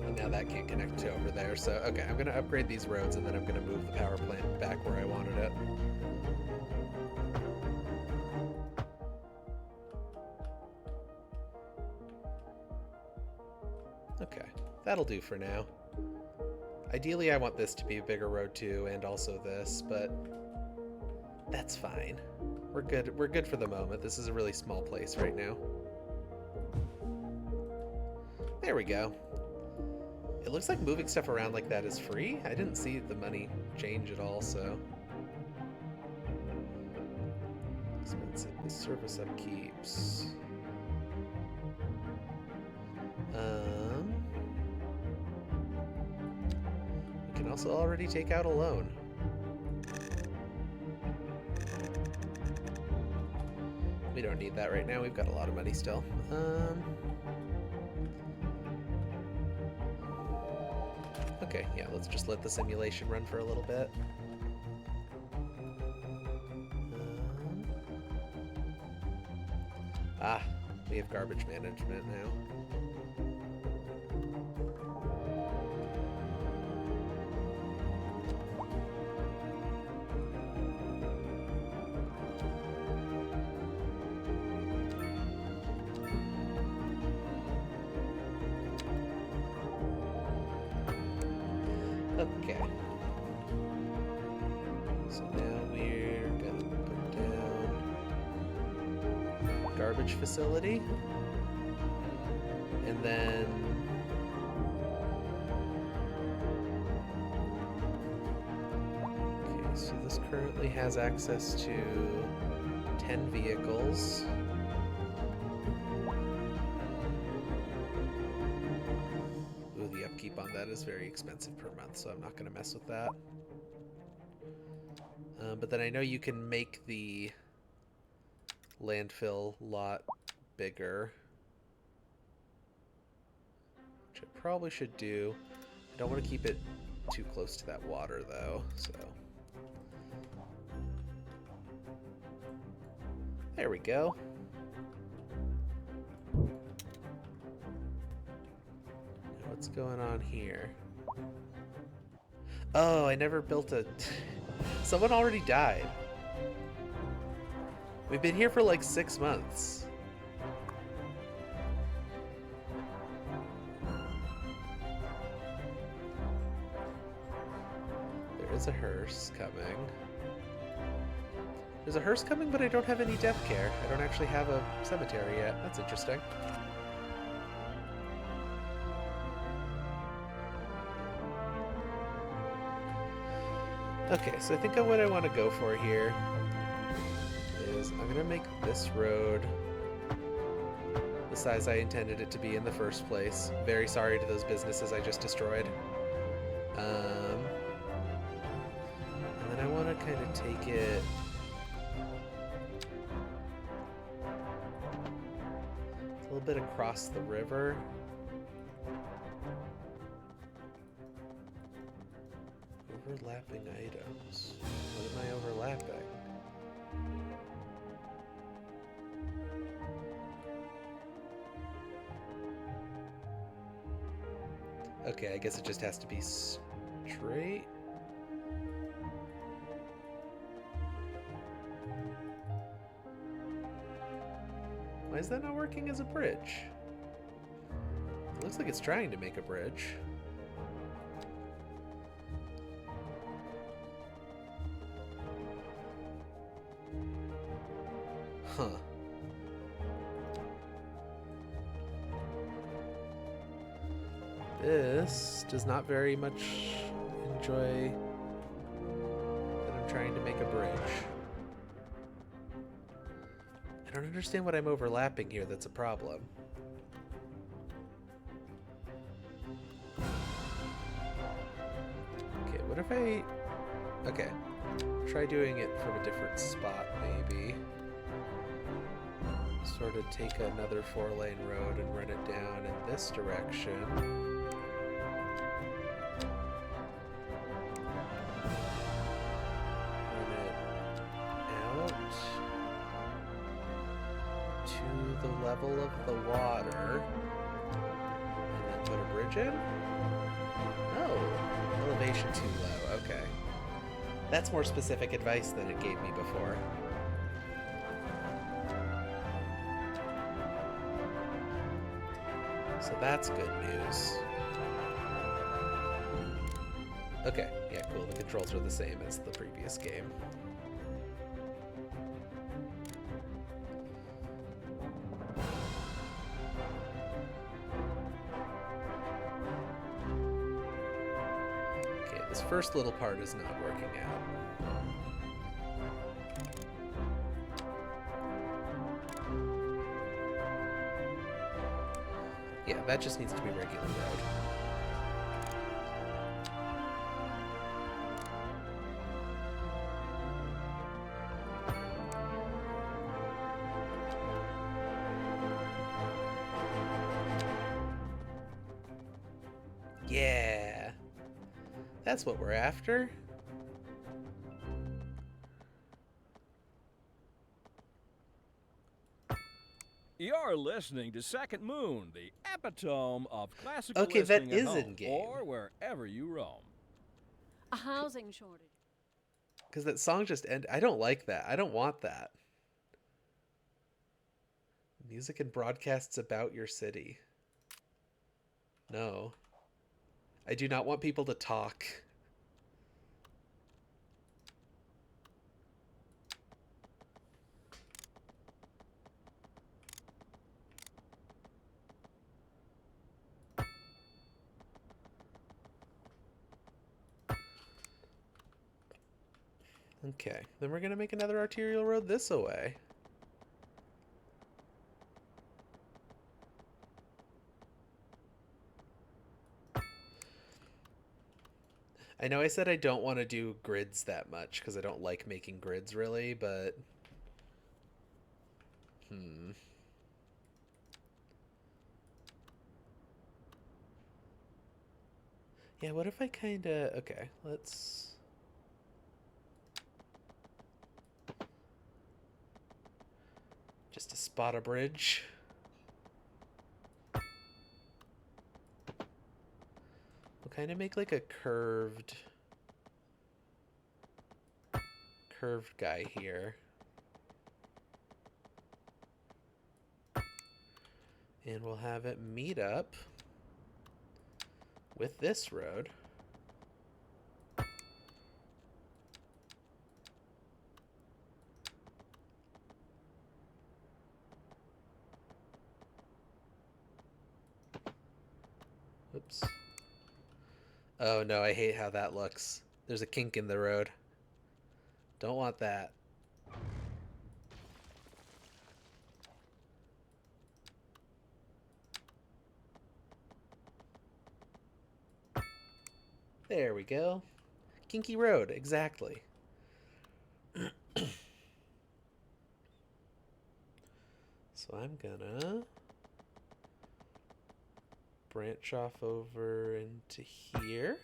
And now that can't connect to over there, so okay, I'm gonna upgrade these roads and then I'm gonna move the power plant back where I wanted it. Okay, that'll do for now. Ideally, I want this to be a bigger road too, and also this, but that's fine. We're good. We're good for the moment. This is a really small place right now. There we go. It looks like moving stuff around like that is free. I didn't see the money change at all, so. Expensive service upkeeps. We can also already take out a loan. We don't need that right now. We've got a lot of money still. Okay, yeah, let's just let the simulation run for a little bit. We have garbage management now. Okay. So now we're gonna put down garbage facility. And then okay, so this currently has access to 10 vehicles. The upkeep on that is very expensive per month, so I'm not going to mess with that. But then I know you can make the landfill lot bigger, which I probably should do. I don't want to keep it too close to that water, though, so. There we go. What's going on here? Oh, I never built a... Someone already died. We've been here for like 6 months. There is a hearse coming. There's a hearse coming, but I don't have any death care. I don't actually have a cemetery yet. That's interesting. Okay, so I think what I want to go for here is I'm going to make this road the size I intended it to be in the first place. Very sorry to those businesses I just destroyed. kind of take it... a little bit across the river. Overlapping items. What am I overlapping? Okay, I guess it just has to be straight. Why is that not working as a bridge? It looks like it's trying to make a bridge. Huh. This does not very much enjoy that I'm trying to make a bridge. I don't understand what I'm overlapping here that's a problem. Okay, what if I... Okay. Try doing it from a different spot, maybe. Sort of take another 4-lane road and run it down in this direction. Run it out to the level of the water. And then put a bridge in? Oh, elevation too low. Okay. That's more specific advice than it gave me before. So that's good news. Okay, yeah, cool. The controls are the same as the previous game. Okay, this first little part is not working out. Yeah, that just needs to be regular road. Yeah. That's what we're after. You're listening to Second Moon, the epitome of classical Okay, that listening at is home in-game. or wherever you roam. A housing shortage. Because that song just ended. I don't like that. I don't want that. Music and broadcasts about your city. No. I do not want people to talk. Okay, then we're gonna make another arterial road this way. I know I said I don't want to do grids that much because I don't like making grids really, but... Yeah, what if I kinda... Okay, let's... Just to spot a bridge. We'll kind of make like a curved guy here. And we'll have it meet up with this road. Oops. Oh no, I hate how that looks. There's a kink in the road. Don't want that. There we go. Kinky road, exactly. gonna branch off over into here.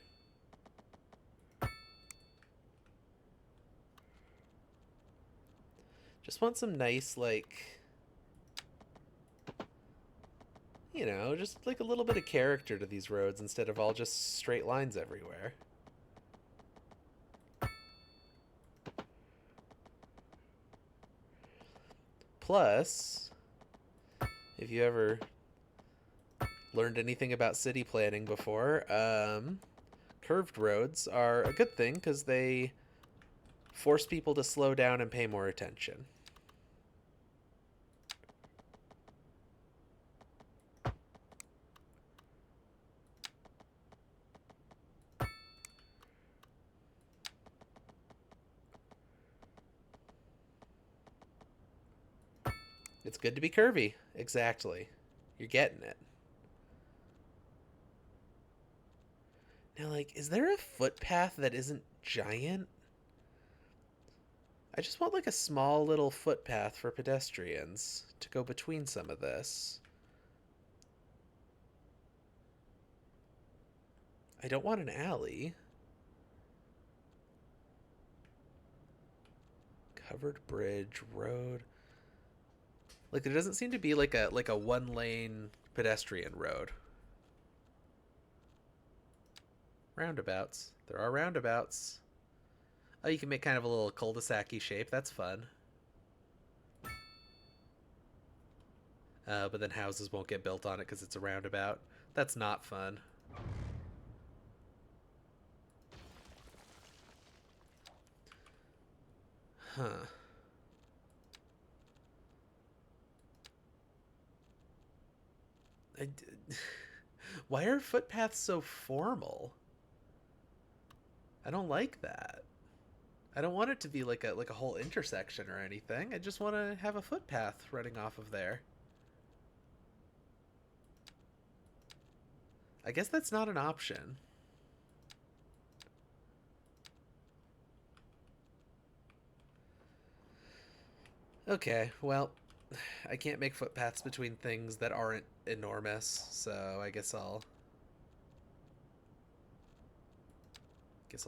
Just want some nice, like, you know, just like a little bit of character to these roads instead of all just straight lines everywhere. Plus, if you ever learned anything about city planning before, curved roads are a good thing because they force people to slow down and pay more attention. It's good to be curvy. Exactly. You're getting it. Now, like, is there a footpath that isn't giant? I just want, like, a small little footpath for pedestrians to go between some of this. I don't want an alley. Covered bridge, road. Like, there doesn't seem to be like a one-lane pedestrian road. Roundabouts. There are roundabouts. Oh, you can make kind of a little cul-de-sac-y shape. That's fun. But then houses won't get built on it because it's a roundabout. That's not fun. Huh. Why are footpaths so formal? I don't like that. I don't want it to be like a whole intersection or anything. I just want to have a footpath running off of there. I guess that's not an option. Okay, well, I can't make footpaths between things that aren't enormous, so I guess I'll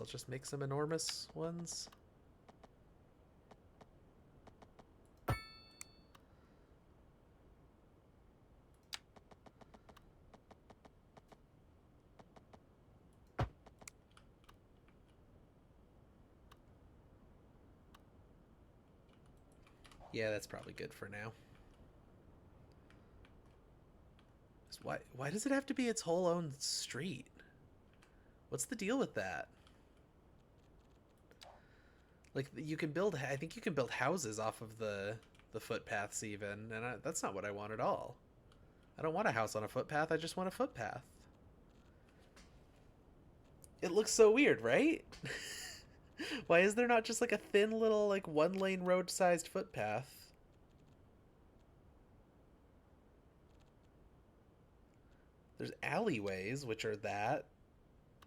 just make some enormous ones. Yeah, that's probably good for now. Why does it have to be its whole own street? What's the deal with that? Like, you can build, I think you can build houses off of the footpaths even, and that's not what I want at all. I don't want a house on a footpath, I just want a footpath. It looks so weird, right? Why is there not just like a thin little like one-lane road-sized footpath? There's alleyways, which are that,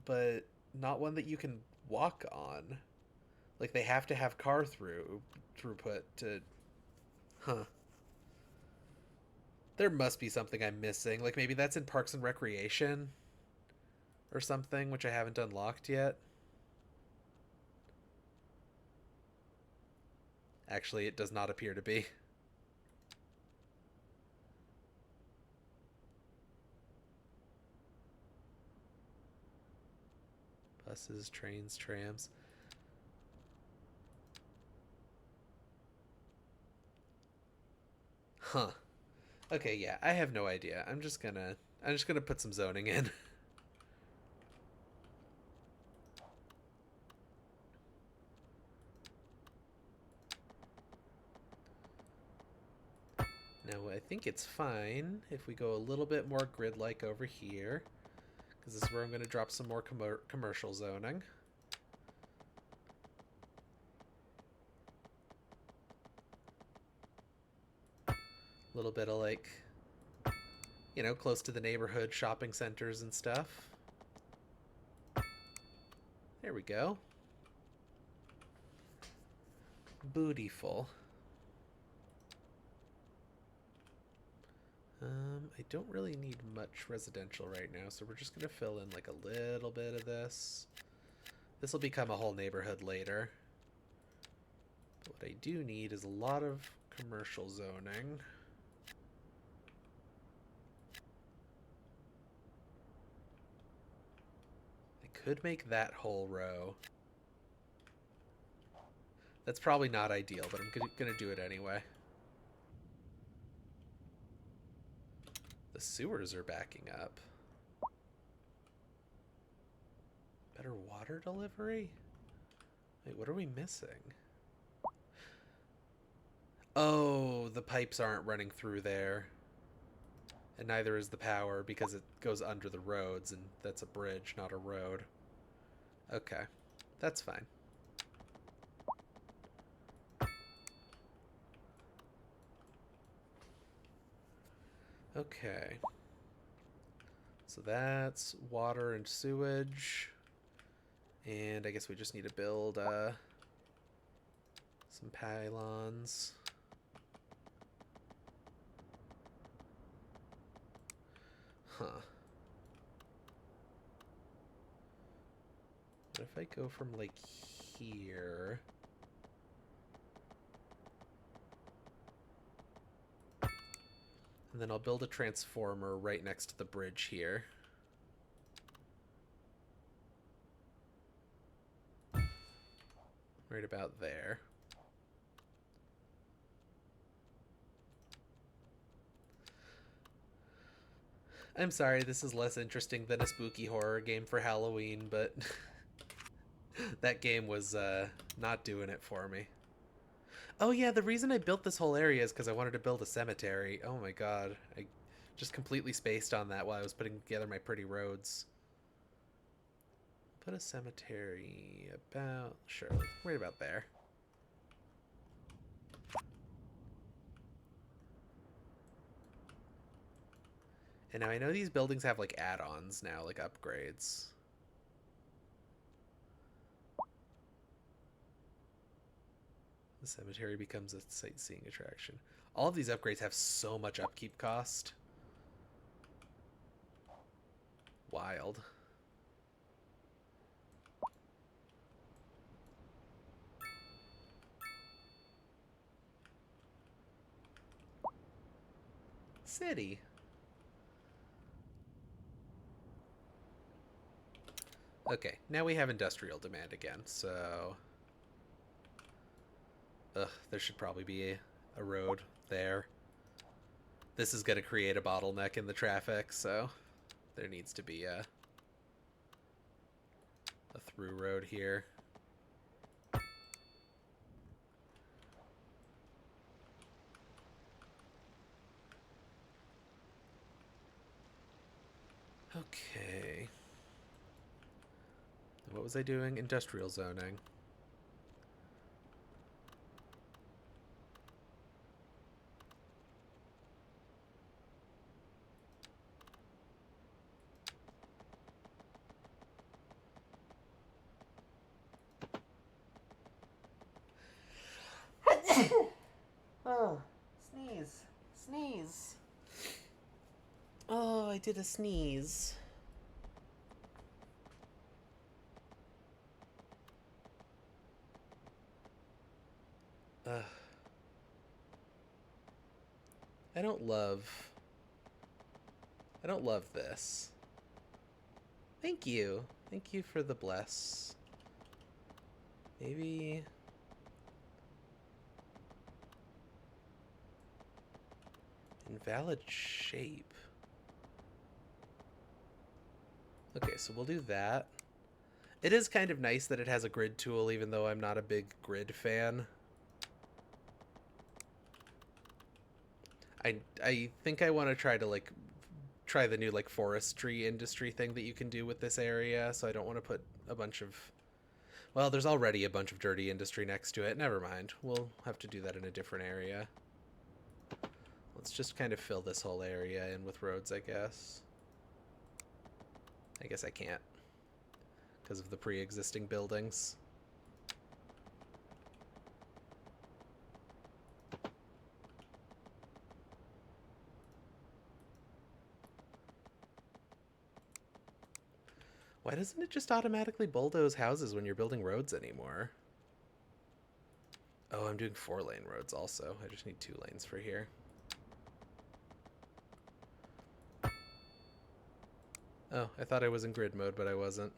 but not one that you can walk on. Like, they have to have car throughput to... Huh. There must be something I'm missing. Like, maybe that's in Parks and Recreation or something, which I haven't unlocked yet. Actually, it does not appear to be. Buses, trains, trams. Huh. Okay, yeah, I have no idea. I'm just gonna put some zoning in. Now, I think it's fine if we go a little bit more grid-like over here, because this is where I'm going to drop some more commercial zoning. A little bit of, like, you know, close to the neighborhood shopping centers and stuff. There we go. Bootyful. I don't really need much residential right now, so we're just going to fill in like a little bit of this. This will become a whole neighborhood later. But what I do need is a lot of commercial zoning. I could make that whole row. That's probably not ideal, but I'm gonna do it anyway. The sewers are backing up. Better water delivery? Wait, what are we missing? Oh, the pipes aren't running through there. And neither is the power because it goes under the roads, and that's a bridge, not a road. Okay, that's fine. Okay. So that's water and sewage. And I guess we just need to build some pylons. Huh. What if I go from like here? And then I'll build a transformer right next to the bridge here. Right about there. I'm sorry, this is less interesting than a spooky horror game for Halloween, but that game was not doing it for me. Oh yeah, the reason I built this whole area is because I wanted to build a cemetery. Oh my god, I just completely spaced on that while I was putting together my pretty roads. Put a cemetery about, sure, right about there. And now I know these buildings have like add-ons now, like upgrades. The cemetery becomes a sightseeing attraction. All of these upgrades have so much upkeep cost. Wild. City. Okay, now we have industrial demand again, so... Ugh, there should probably be a road there. This is going to create a bottleneck in the traffic, so there needs to be a through road here. Okay. What was I doing? Industrial zoning. Oh, sneeze. Sneeze. Oh, I did a sneeze. Ugh. I don't love this. Thank you. Thank you for the bless. Maybe... Invalid shape. Okay, so we'll do that. It is kind of nice that it has a grid tool, even though I'm not a big grid fan. I think I want to try to try the new forestry industry thing that you can do with this area, so I don't want to put a bunch of... Well, there's already a bunch of dirty industry next to it. Never mind. We'll have to do that in a different area. Let's just kind of fill this whole area in with roads, I guess. I guess I can't because of the pre-existing buildings. Why doesn't it just automatically bulldoze houses when you're building roads anymore? Oh, I'm doing 4-lane roads also. I just need 2 lanes for here. Oh, I thought I was in grid mode, but I wasn't.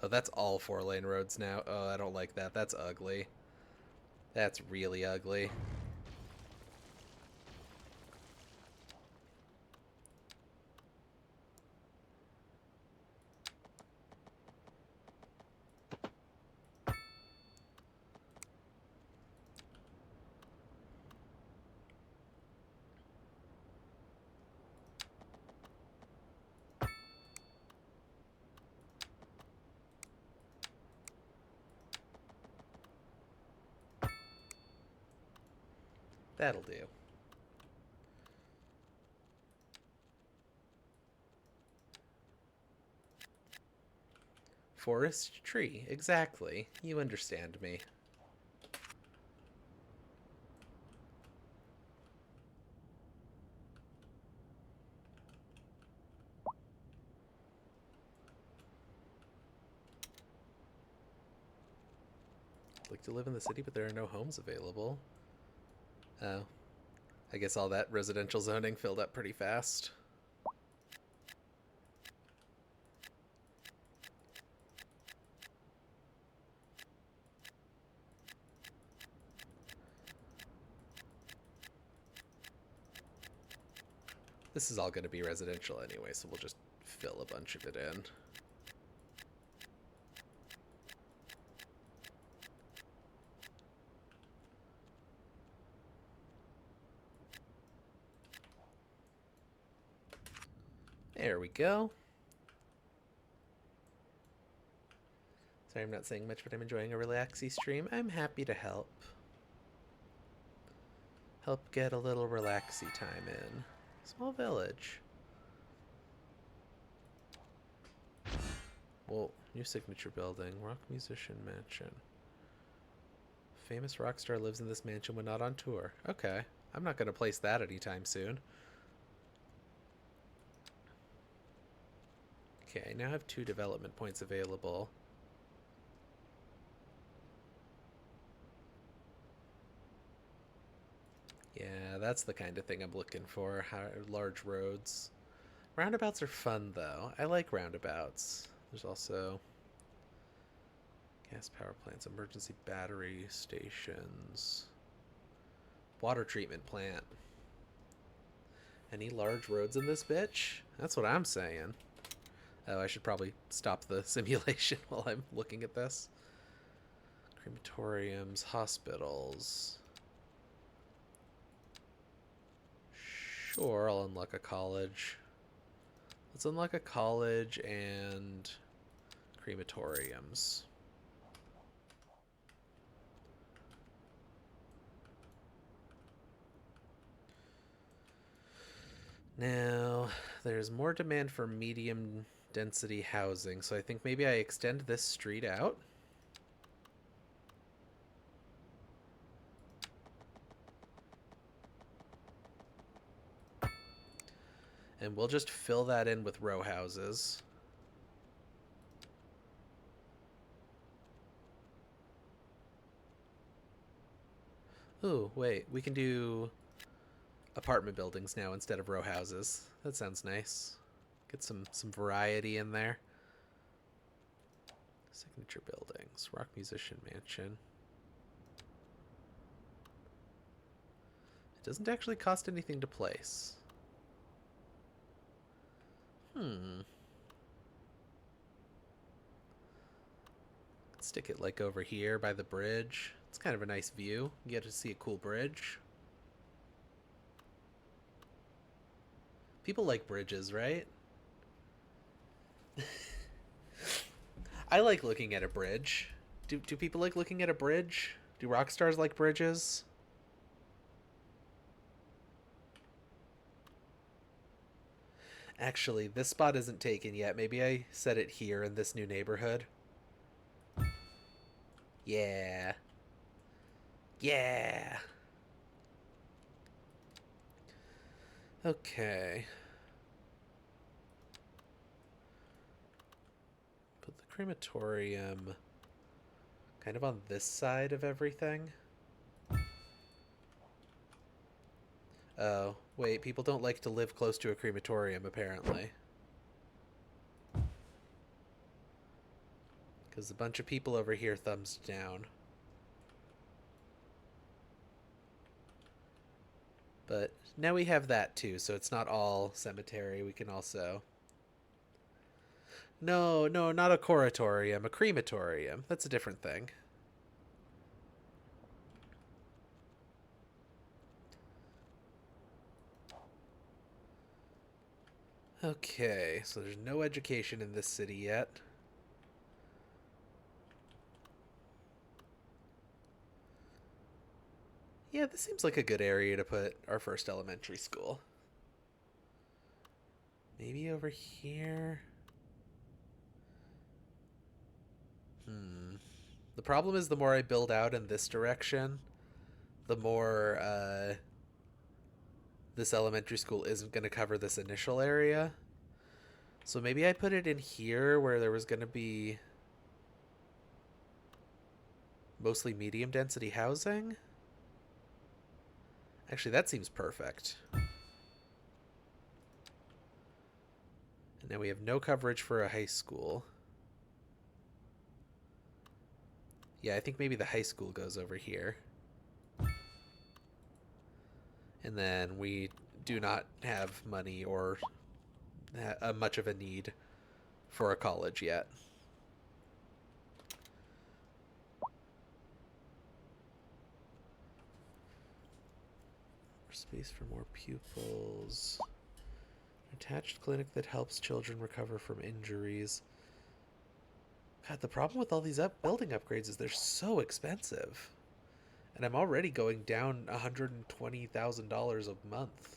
Oh, that's all 4-lane roads now. Oh, I don't like that. That's ugly. That's really ugly. That'll do. Forest tree, exactly. You understand me. I'd like to live in the city, but there are no homes available. Oh. I guess all that residential zoning filled up pretty fast. This is all going to be residential anyway, so we'll just fill a bunch of it in. There we go. Sorry, I'm not saying much, but I'm enjoying a relaxy stream. I'm happy to help. Help get a little relaxy time in. Small village. Well, new signature building. Rock musician mansion. Famous rock star lives in this mansion when not on tour. Okay. I'm not going to place that anytime soon. Okay, now I have 2 development points available. Yeah, that's the kind of thing I'm looking for. Large roads. Roundabouts are fun, though. I like roundabouts. There's also gas power plants, emergency battery stations, water treatment plant. Any large roads in this bitch? That's what I'm saying. Oh, I should probably stop the simulation while I'm looking at this. Crematoriums, hospitals. Sure, I'll unlock a college. Let's unlock a college and crematoriums. Now, there's more demand for medium density housing, so I think maybe I extend this street out. And we'll just fill that in with row houses. Ooh, wait, we can do apartment buildings now instead of row houses. That sounds nice. Get some variety in there. Signature buildings, rock musician mansion. It doesn't actually cost anything to place. Stick it like over here by the bridge. It's kind of a nice view. You get to see a cool bridge. People like bridges, right? I like looking at a bridge. Do people like looking at a bridge? Do rock stars like bridges? Actually, this spot isn't taken yet. Maybe I set it here in this new neighborhood. Yeah. Yeah. Okay. the crematorium kind of on this side of everything. Oh, wait, people don't like to live close to a crematorium, apparently. Because a bunch of people over here thumbs down. But now we have that too, so it's not all cemetery. We can also... No, not a coratorium, a crematorium. That's a different thing. Okay, so there's no education in this city yet. Yeah, this seems like a good area to put our first elementary school. Maybe over here? The problem is the more I build out in this direction, the more this elementary school isn't going to cover this initial area. So maybe I put it in here where there was going to be mostly medium density housing. Actually, that seems perfect. And now we have no coverage for a high school. Yeah, I think maybe the high school goes over here. And then we do not have money or much of a need for a college yet. Space for more pupils. Attached clinic that helps children recover from injuries. God, the problem with all these building upgrades is they're so expensive. And I'm already going down $120,000 a month.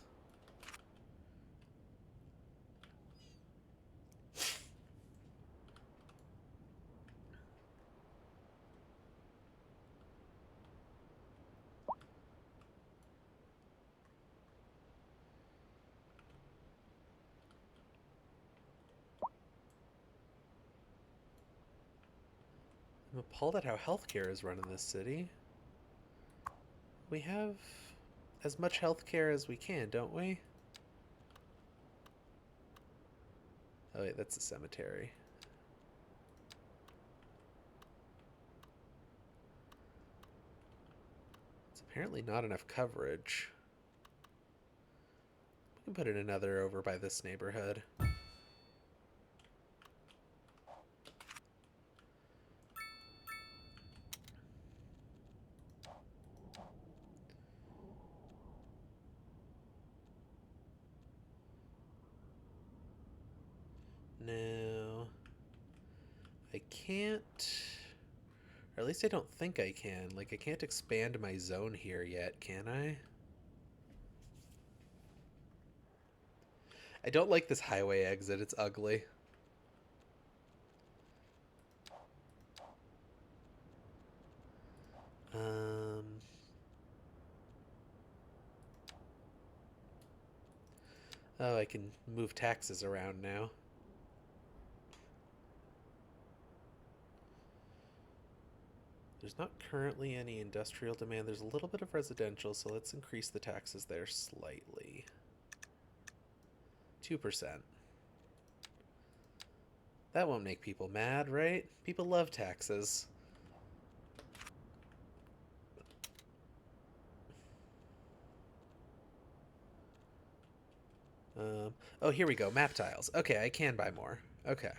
I'm appalled at how healthcare is run in this city. We have as much healthcare as we can, don't we? Oh wait, that's a cemetery. It's apparently not enough coverage. We can put in another over by this neighborhood. No. I can't... Or at least I don't think I can. Like, I can't expand my zone here yet, can I? I don't like this highway exit. It's ugly. Oh, I can move taxes around now. There's not currently any industrial demand. There's a little bit of residential, so let's increase the taxes there slightly. 2%. That won't make people mad, right? People love taxes. Oh, here we go. Map tiles. Okay, I can buy more. Okay.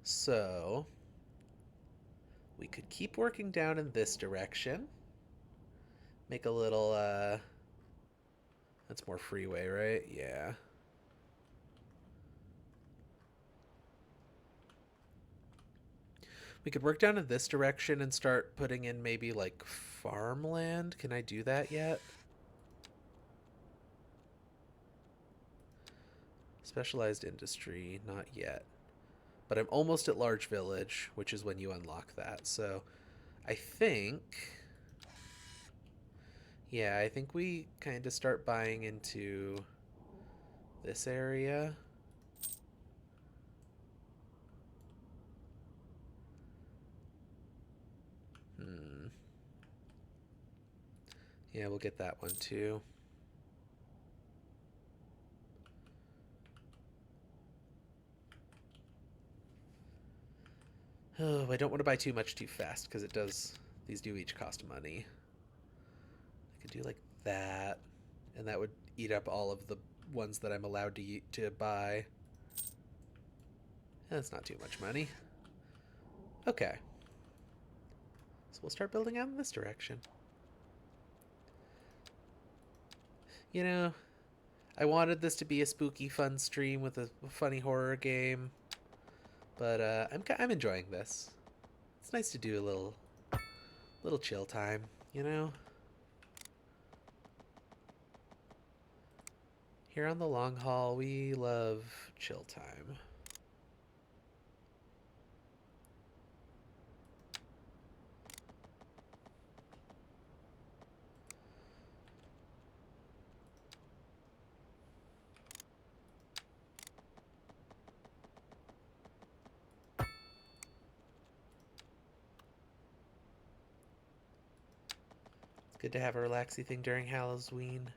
So, we could keep working down in this direction. Make a little, that's more freeway, right? Yeah. We could work down in this direction and start putting in maybe, like, farmland. Can I do that yet? Specialized industry, not yet. But I'm almost at large village, which is when you unlock that. So I think... Yeah, I think we kind of start buying into this area. Yeah, we'll get that one too. Oh, I don't want to buy too much too fast because these do each cost money. I could do like that, and that would eat up all of the ones that I'm allowed to buy. That's not too much money. Okay. So we'll start building out in this direction. You know, I wanted this to be a spooky fun stream with a funny horror game, but I'm enjoying this. It's nice to do a little chill time, you know? Here on the long haul, we love chill time. It's good to have a relaxing thing during Halloween.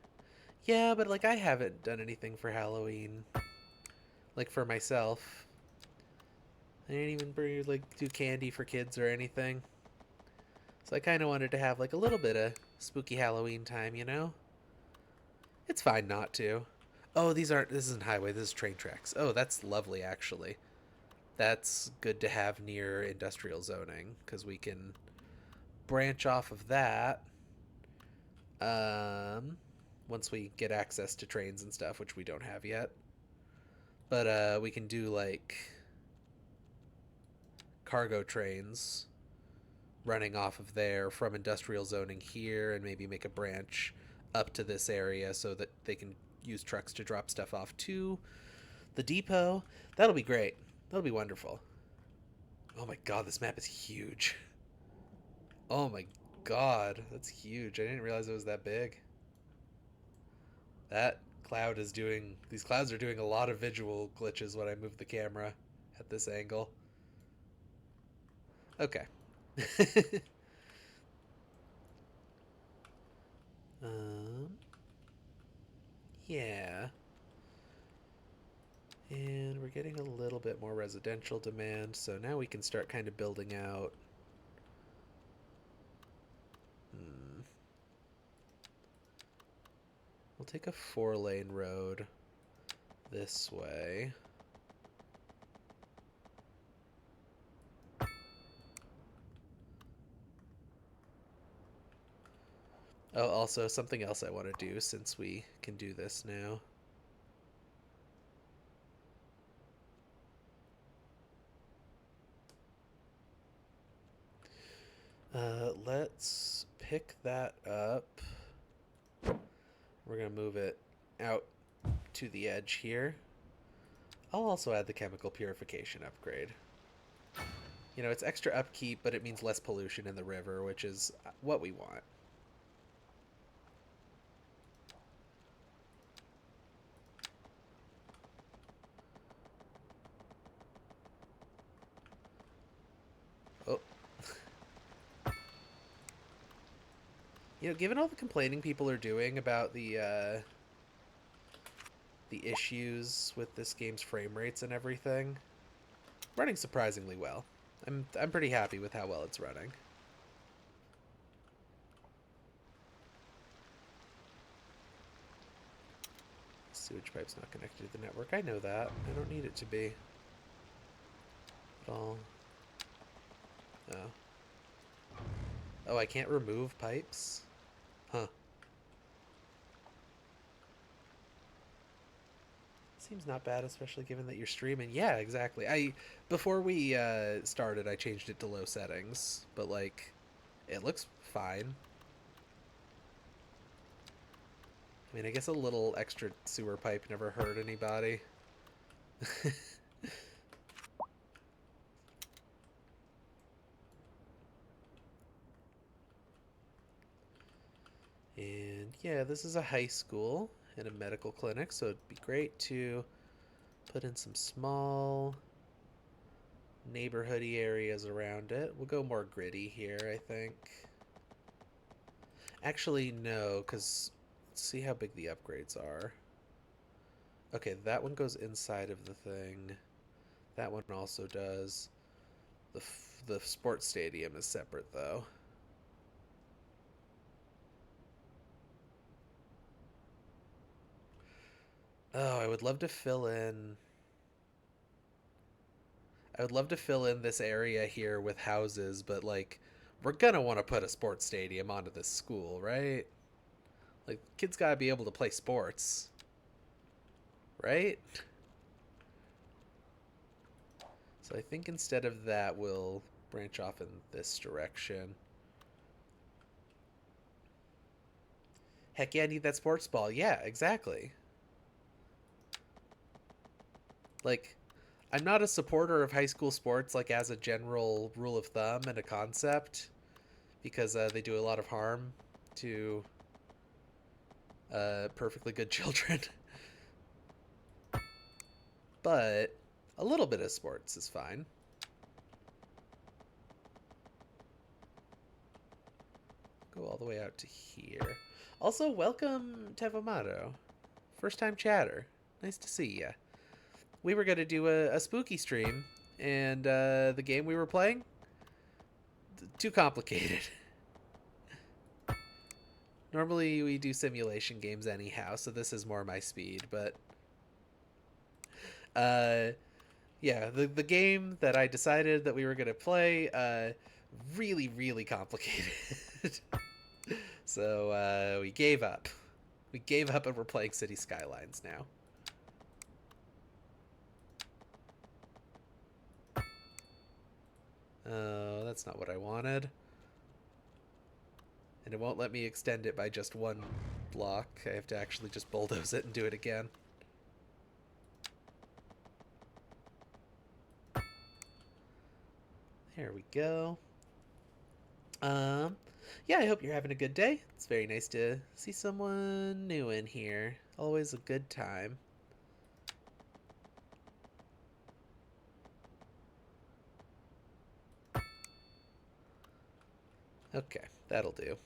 Yeah, but like I haven't done anything for Halloween. Like for myself. I didn't even do candy for kids or anything. So I kind of wanted to have like a little bit of spooky Halloween time, you know? It's fine not to. Oh, this isn't highway, this is train tracks. Oh, that's lovely actually. That's good to have near industrial zoning because we can branch off of that once we get access to trains and stuff, which we don't have yet. But we can do like cargo trains running off of there from industrial zoning here and maybe make a branch up to this area so that they can use trucks to drop stuff off to the depot. That'll be great. That'll be wonderful. Oh my god, this map is huge. Oh my god, that's huge. I didn't realize it was that big. That cloud is doing... These clouds are doing a lot of visual glitches when I move the camera at this angle. Okay. um, yeah. And we're getting a little bit more residential demand, so now we can start kind of building out. We'll take a 4-lane road this way. Oh, also something else I want to do since we can do this now. Let's pick that up. We're going to move it out to the edge here. I'll also add the chemical purification upgrade. You know, it's extra upkeep, but it means less pollution in the river, which is what we want. Oh. You know, given all the complaining people are doing about the issues with this game's frame rates and everything, running surprisingly well. I'm pretty happy with how well it's running. Sewage pipe's not connected to the network. I know that. I don't need it to be. At all. Oh. Oh, I can't remove pipes? Huh. Seems not bad, especially given that you're streaming. Yeah, exactly. Before we started, I changed it to low settings, but like, it looks fine. I mean, I guess a little extra sewer pipe never hurt anybody. And yeah, this is a high school and a medical clinic, so it'd be great to put in some small neighborhoody areas around it. We'll go more gritty here, I think. Actually, no, because let's see how big the upgrades are. Okay, that one goes inside of the thing. That one also does. The sports stadium is separate, though. Oh, I would love to fill in. I would love to fill in this area here with houses, but like, we're gonna want to put a sports stadium onto this school, right? Like, kids gotta be able to play sports, right? So I think instead of that, we'll branch off in this direction. Heck yeah, I need that sports ball. Yeah, exactly. Like, I'm not a supporter of high school sports, like, as a general rule of thumb and a concept, because they do a lot of harm to perfectly good children. But a little bit of sports is fine. Go all the way out to here. Also, welcome, Tevomado. First time chatter. Nice to see ya. We were going to do a spooky stream, and the game we were playing, too complicated. Normally we do simulation games anyhow, so this is more my speed, but yeah, the game that I decided that we were going to play, really, really complicated. So we gave up. We gave up and we're playing City Skylines now. Oh, that's not what I wanted. And it won't let me extend it by just one block. I have to actually just bulldoze it and do it again. There we go. Yeah, I hope you're having a good day. It's very nice to see someone new in here. Always a good time. Okay, that'll do.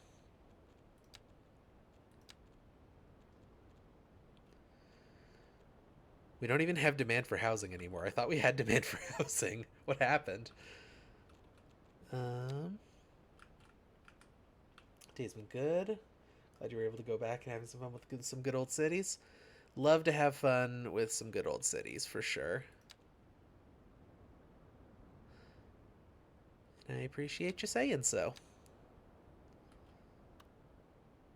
We don't even have demand for housing anymore. I thought we had demand for housing. What happened? Day's been good. Glad you were able to go back and having some fun with some good old cities. Love to have fun with some good old cities, for sure. And I appreciate you saying so.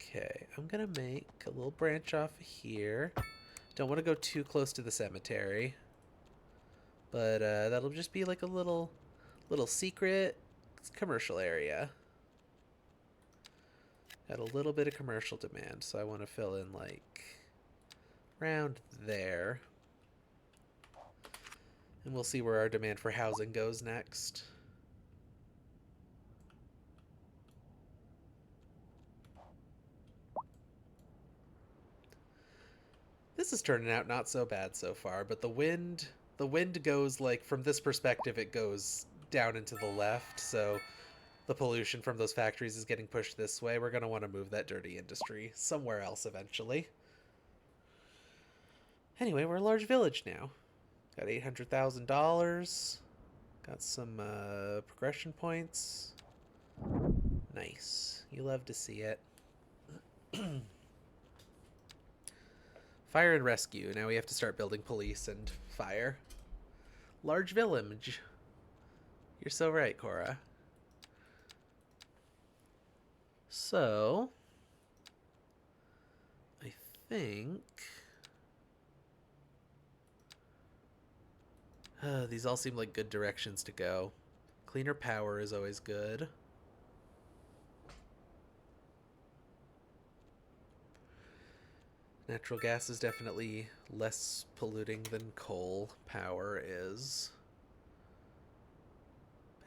Okay, I'm gonna make a little branch off here. Don't want to go too close to the cemetery. But that'll just be like a little secret commercial area. Got a little bit of commercial demand, so I want to fill in like around there. And we'll see where our demand for housing goes next. This is turning out not so bad so far, but the wind goes like, from this perspective, it goes down into the left, so the pollution from those factories is getting pushed this way. We're going to want to move that dirty industry somewhere else eventually. Anyway, we're a large village now. Got $800,000. Got some progression points. Nice. You love to see it. Fire and rescue. Now we have to start building police and fire. Large village. You're so right, Cora. So, I think these all seem like good directions to go. Cleaner power is always good. Natural gas is definitely less polluting than coal power is.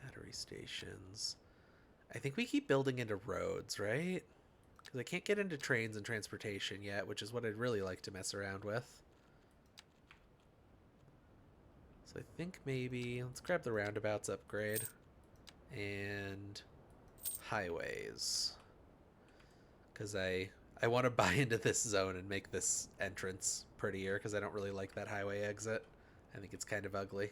Battery stations. I think we keep building into roads, right? Because I can't get into trains and transportation yet, which is what I'd really like to mess around with. So I think maybe, let's grab the roundabouts upgrade. And highways. because I want to buy into this zone and make this entrance prettier because I don't really like that highway exit. I think it's kind of ugly.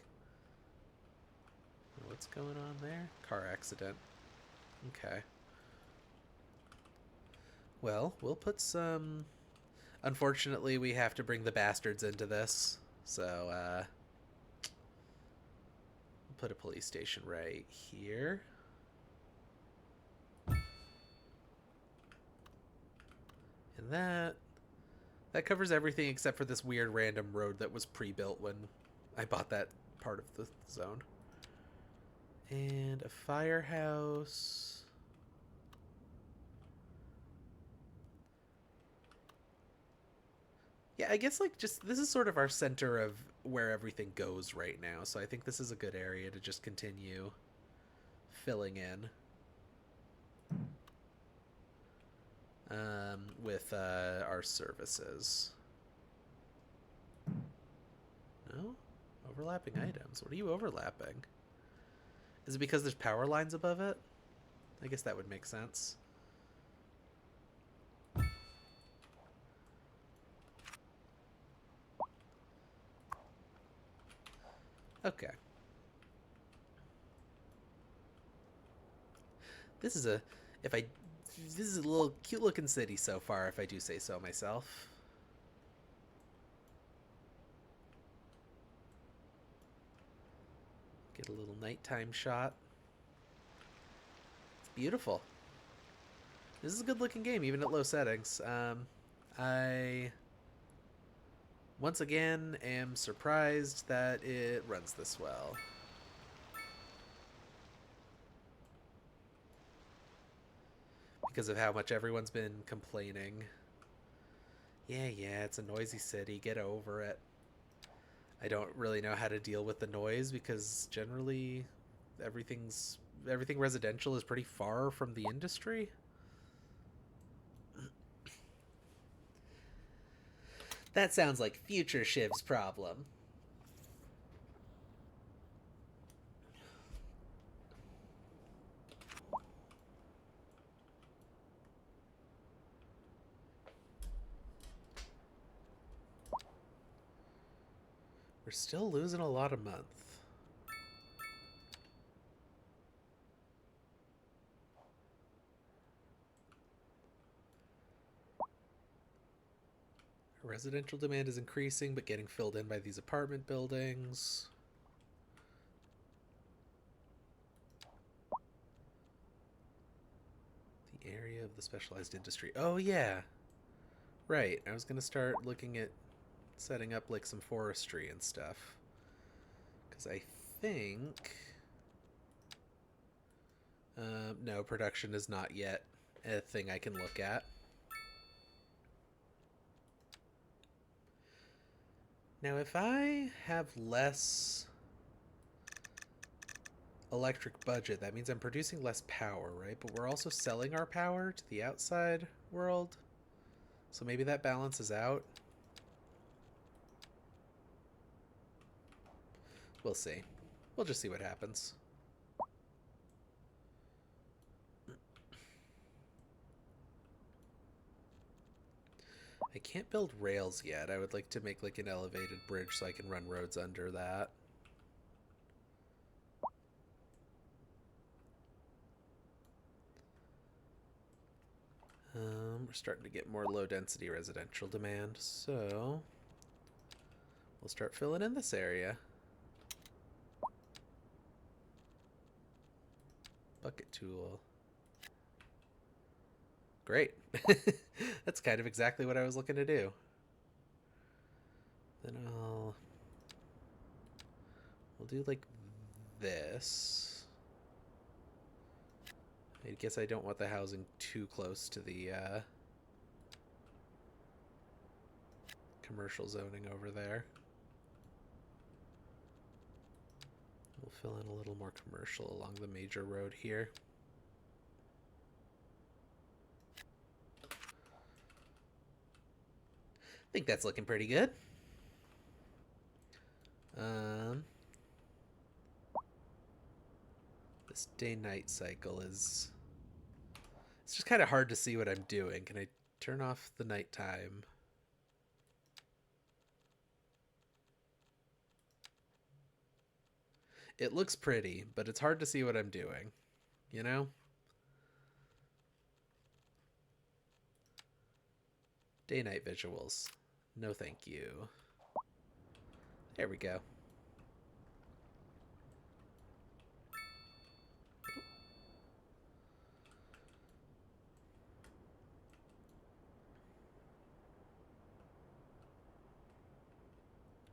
What's going on there? Car accident. Okay. Well, we'll put some... Unfortunately, we have to bring the bastards into this. So, we'll put a police station right here. And that covers everything except for this weird random road that was pre-built when I bought that part of the zone. And a firehouse. Yeah, I guess like just this is sort of our center of where everything goes right now. So I think this is a good area to just continue filling in. With our services. No? Overlapping items. What are you overlapping? Is it because there's power lines above it? I guess that would make sense. Okay. This is a this is a little cute looking city so far, if I do say so myself. Get a little nighttime shot. It's beautiful. This is a good looking game, even at low settings. I once again am surprised that it runs this well. Because of how much everyone's been complaining. Yeah, it's a noisy city. Get over it. I don't really know how to deal with the noise because generally everything residential is pretty far from the industry. That sounds like future Shiv's problem. We're still losing a lot a month. Residential demand is increasing, but getting filled in by these apartment buildings. The area of the specialized industry. Oh, yeah. Right. I was going to start looking at setting up like some forestry and stuff. Because I think... no, production is not yet a thing I can look at. Now, if I have less electric budget, that means I'm producing less power, right? But we're also selling our power to the outside world. So maybe that balances out. We'll see. We'll just see what happens. I can't build rails yet. I would like to make like an elevated bridge so I can run roads under that. We're starting to get more low density residential demand, so we'll start filling in this area. Bucket tool. Great. That's kind of exactly what I was looking to do. Then we'll do like this. I guess I don't want the housing too close to the commercial zoning over there. We'll fill in a little more commercial along the major road here. I think that's looking pretty good. This day-night cycle is It's just kind of hard to see what I'm doing. Can I turn off the nighttime? It looks pretty, but it's hard to see what I'm doing, you know? Day-night visuals. No thank you. There we go.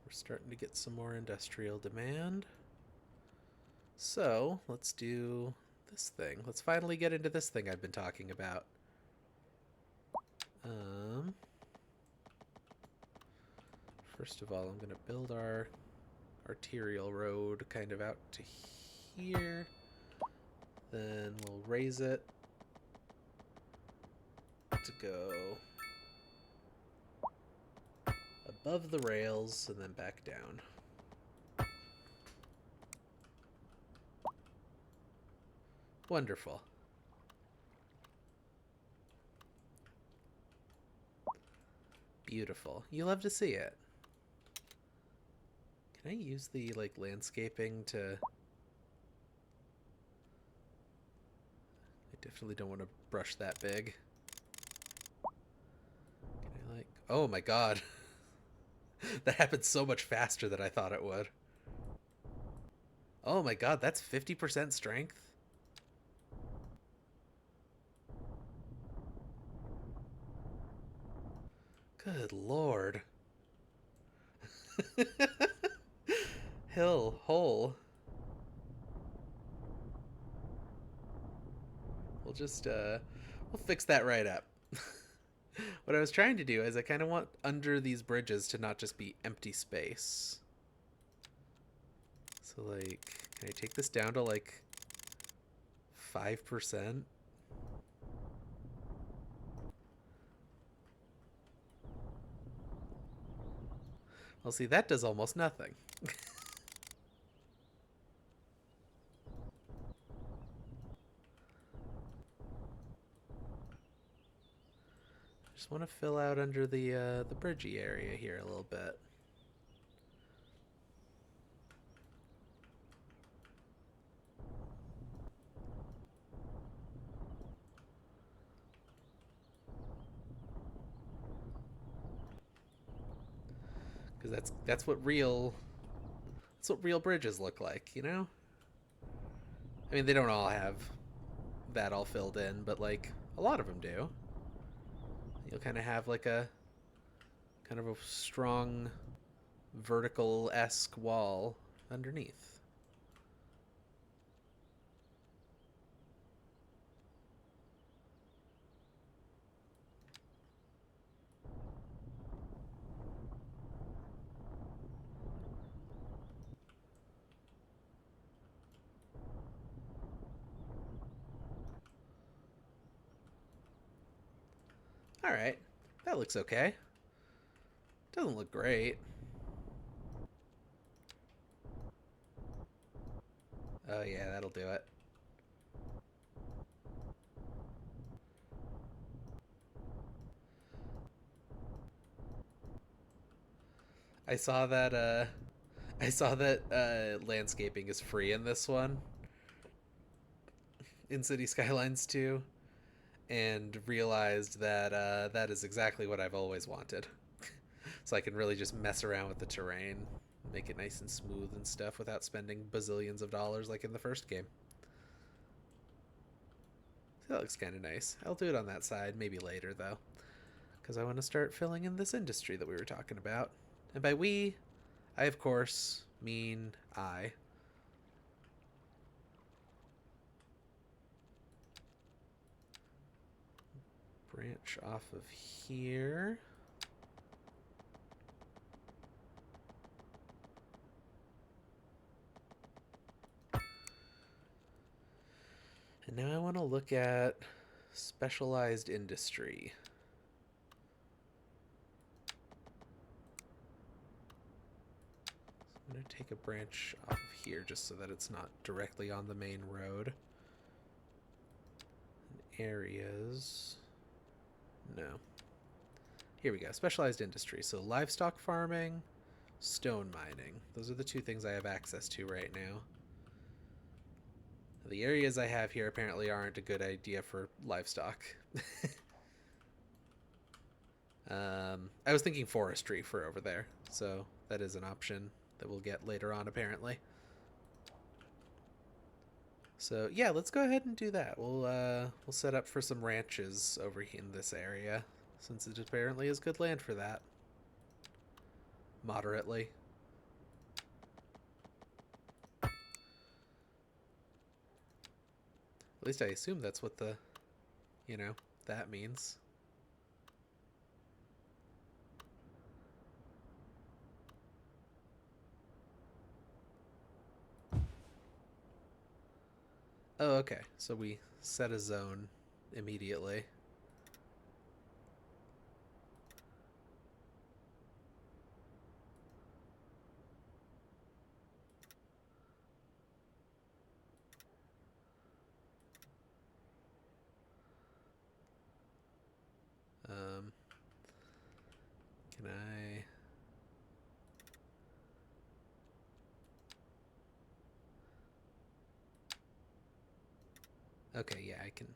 We're starting to get some more industrial demand. So, let's do this thing. Let's finally get into this thing I've been talking about. First of all, I'm going to build our arterial road kind of out to here. Then we'll raise it to go above the rails and then back down. Wonderful. Beautiful. You love to see it. Can I use the, like, landscaping to... I definitely don't want to brush that big. Can I, like... Oh my god. That happened so much faster than I thought it would. Oh my god, that's 50% strength? Good lord. Hole. We'll just, we'll fix that right up. What I was trying to do is I kind of want under these bridges to not just be empty space. So, like, can I take this down to, like, 5%? Well, see, that does almost nothing. Just want to fill out under the bridgey area here a little bit. Because that's what real bridges look like, you know? I mean, they don't all have that all filled in, but like a lot of them do. You'll kind of have like a kind of a strong vertical-esque wall underneath. Alright, that looks okay. Doesn't look great. Oh yeah, that'll do it. I saw that landscaping is free in this one, in City Skylines 2, and realized that that is exactly what I've always wanted. So I can really just mess around with the terrain, make it nice and smooth and stuff without spending bazillions of dollars like in the first game. So that looks kind of nice. I'll do it on that side, maybe later though, because I want to start filling in this industry that we were talking about. And by we, I of course mean I. Branch off of here. And now I want to look at specialized industry. So I'm going to take a branch off of here just so that it's not directly on the main road. areas. No. Here we go. Specialized industry. So livestock farming, stone mining. Those are the two things I have access to right now. The areas I have here apparently aren't a good idea for livestock. I was thinking forestry for over there, so that is an option that we'll get later on apparently. So yeah, let's go ahead and do that. We'll set up for some ranches over in this area, since it apparently is good land for that. Moderately. At least I assume that's what the, that means. Oh, okay. So we set a zone immediately. Can I... Okay, yeah, I can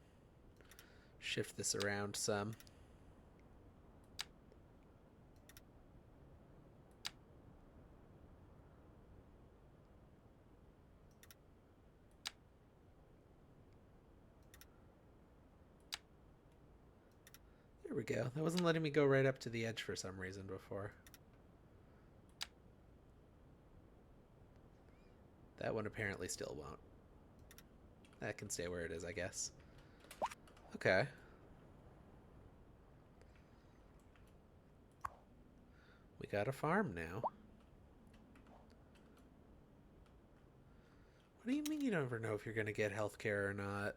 shift this around some. There we go. That wasn't letting me go right up to the edge for some reason before. That one apparently still won't. That can stay where it is, I guess. Okay. We got a farm now. What do you mean you never know if you're going to get healthcare or not?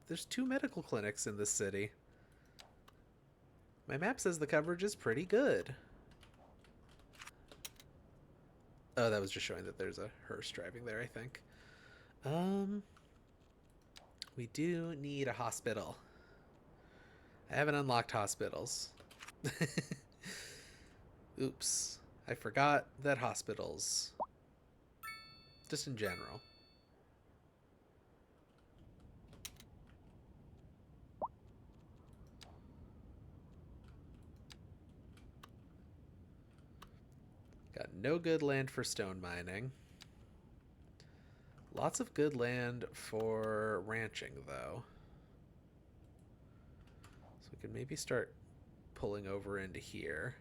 There's 2 medical clinics in this city. My map says the coverage is pretty good. Oh, that was just showing that there's a hearse driving there, I think. We do need a hospital. I haven't unlocked hospitals. Oops. I forgot that hospitals. Just in general. Got no good land for stone mining. Lots of good land for ranching, though. So we can maybe start pulling over into here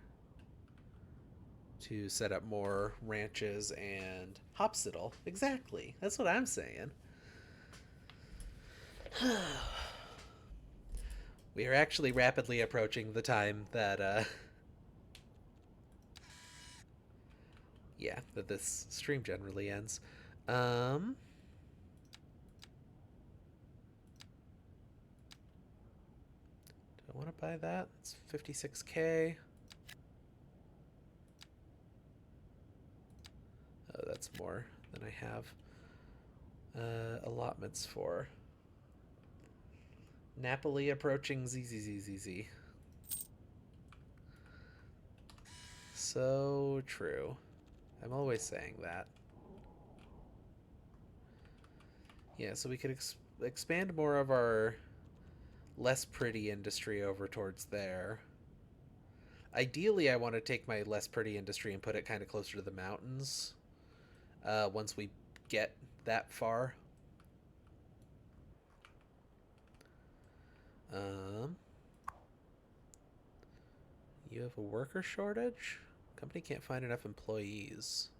to set up more ranches and hopsital. Exactly. That's what I'm saying. We are actually rapidly approaching the time that, yeah, that this stream generally ends. Do I want to buy that? It's 56K. Oh, that's more than I have allotments for. Napoli approaching ZZZZZ. So true. I'm always saying that. Yeah, so we could expand more of our less pretty industry over towards there. Ideally, I want to take my less pretty industry and put it kind of closer to the mountains once we get that far. You have a worker shortage? Company can't find enough employees.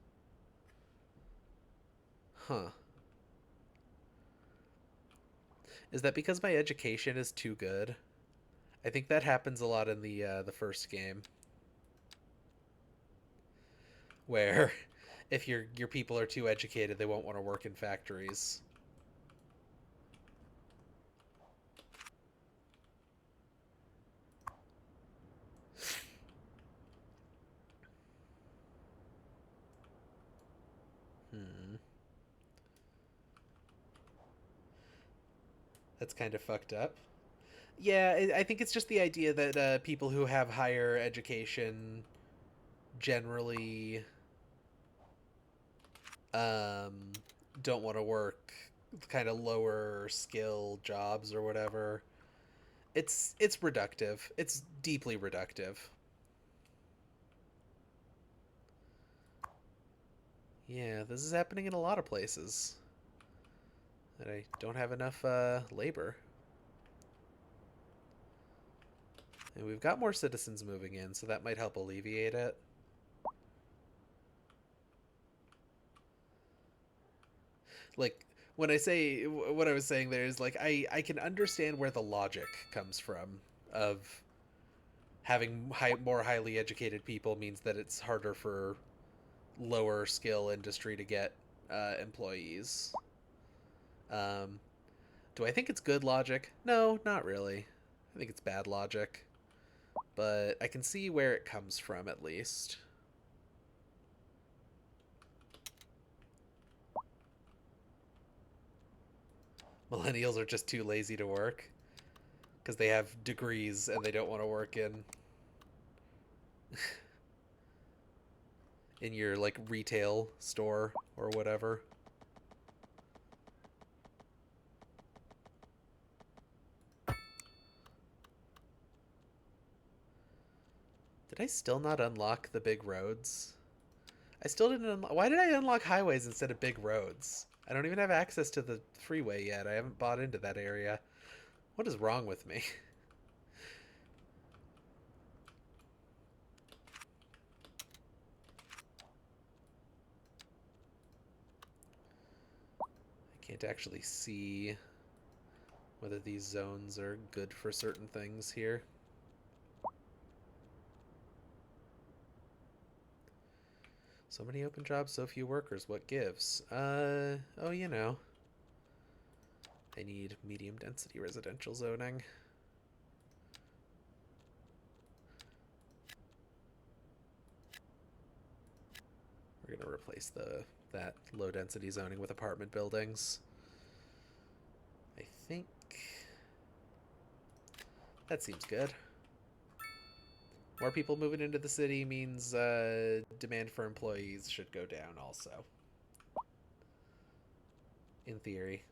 Huh. Is that because my education is too good? I think that happens a lot in the first game, where if your people are too educated, they won't want to work in factories. Hmm. That's kind of fucked up. Yeah, I think it's just the idea that people who have higher education generally um, don't want to work kind of lower skill jobs or whatever. It's reductive. It's deeply reductive. Yeah, this is happening in a lot of places that I don't have enough labor. And we've got more citizens moving in, so that might help alleviate it. Like, when I say what I was saying there is like I can understand where the logic comes from of having more highly educated people means that it's harder for lower skill industry to get employees. Um, do I think it's good logic? No, not really. I think it's bad logic, but I can see where it comes from at least. Millennials are just too lazy to work because they have degrees and they don't want to work in your like retail store or whatever. Did I still not unlock the big roads? I still didn't unlock... Why did I unlock highways instead of big roads? I don't even have access to the freeway yet. I haven't bought into that area. What is wrong with me? I can't actually see whether these zones are good for certain things here. So many open jobs, so few workers. What gives? Oh, you know. I need medium density residential zoning. We're gonna replace that low density zoning with apartment buildings. I think that seems good. More people moving into the city means demand for employees should go down also. In theory.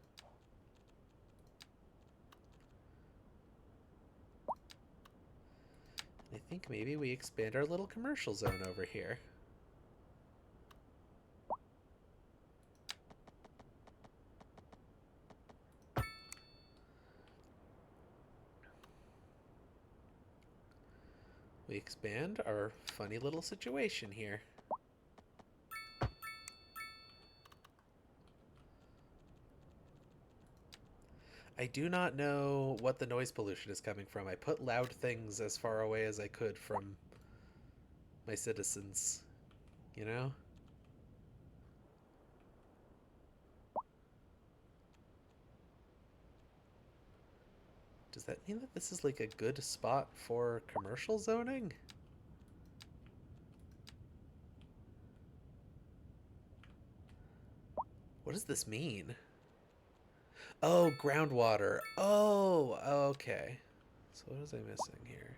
I think maybe we expand our little commercial zone over here. We expand our funny little situation here. I do not know what the noise pollution is coming from. I put loud things as far away as I could from my citizens, you know? Does that mean that this is like a good spot for commercial zoning? What does this mean? Oh, groundwater. Oh, okay. So what was I missing here?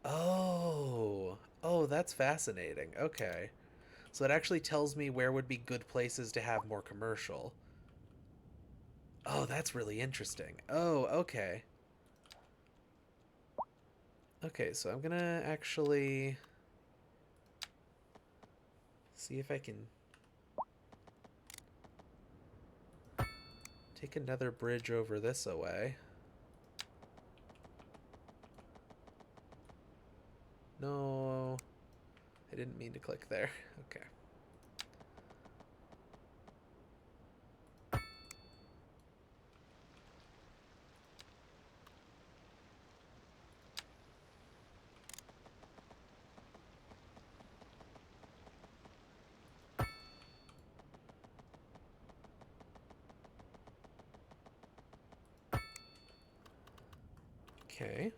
Oh. Oh, that's fascinating. Okay. So it actually tells me where would be good places to have more commercial. Oh, that's really interesting. Oh, okay. Okay, so I'm gonna actually see if I can take another bridge over this away. No, I didn't mean to click there. Okay. Okay.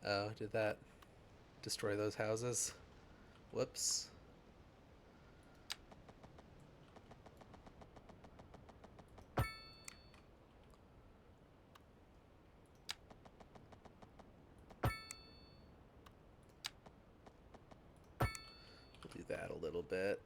Oh, did that destroy those houses? Whoops. We'll do that a little bit.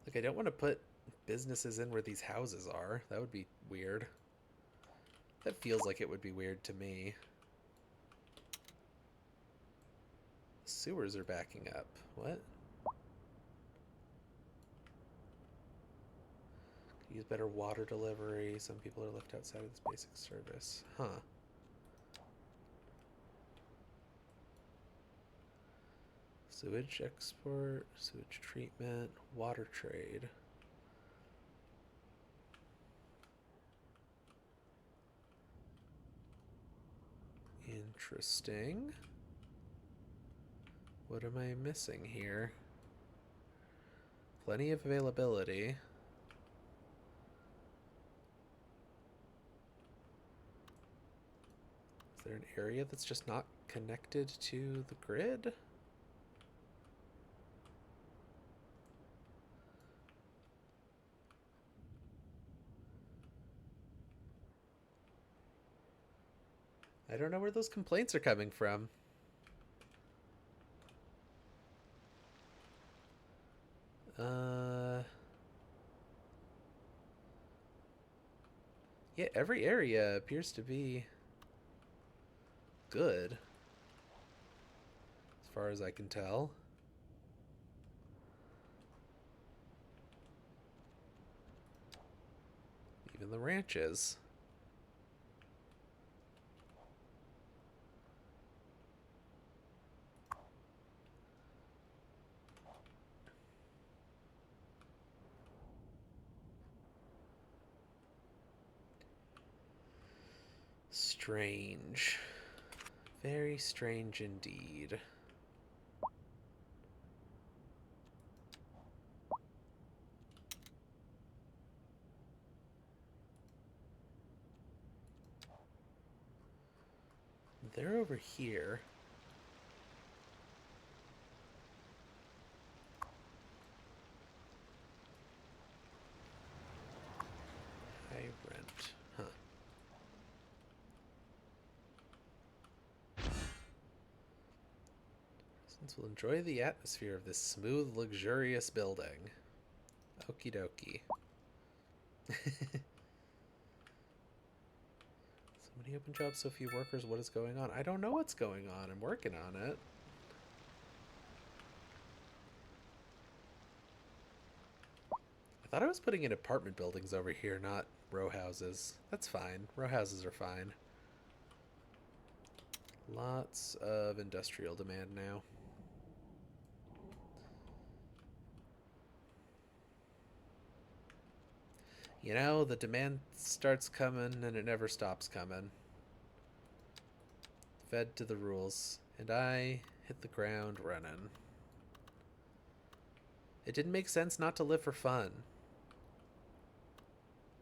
Like, I don't want to put businesses in where these houses are. That would be weird. That feels like it would be weird to me. Sewers are backing up. What? Use better water delivery. Some people are left outside of this basic service. Huh. Sewage export, sewage treatment, water trade. Interesting. What am I missing here? Plenty of availability. Is there an area that's just not connected to the grid? I don't know where those complaints are coming from. Yeah, every area appears to be good, as far as I can tell. Even the ranches. Strange. Very strange indeed. They're over here. High rent. Huh. Residents will enjoy the atmosphere of this smooth, luxurious building. Okie dokie. So many open jobs, so few workers. What is going on? I don't know what's going on. I'm working on it. I thought I was putting in apartment buildings over here, not row houses. That's fine. Row houses are fine. Lots of industrial demand now. You know, the demand starts coming and it never stops coming. Fed to the rules. And I hit the ground running. It didn't make sense not to live for fun.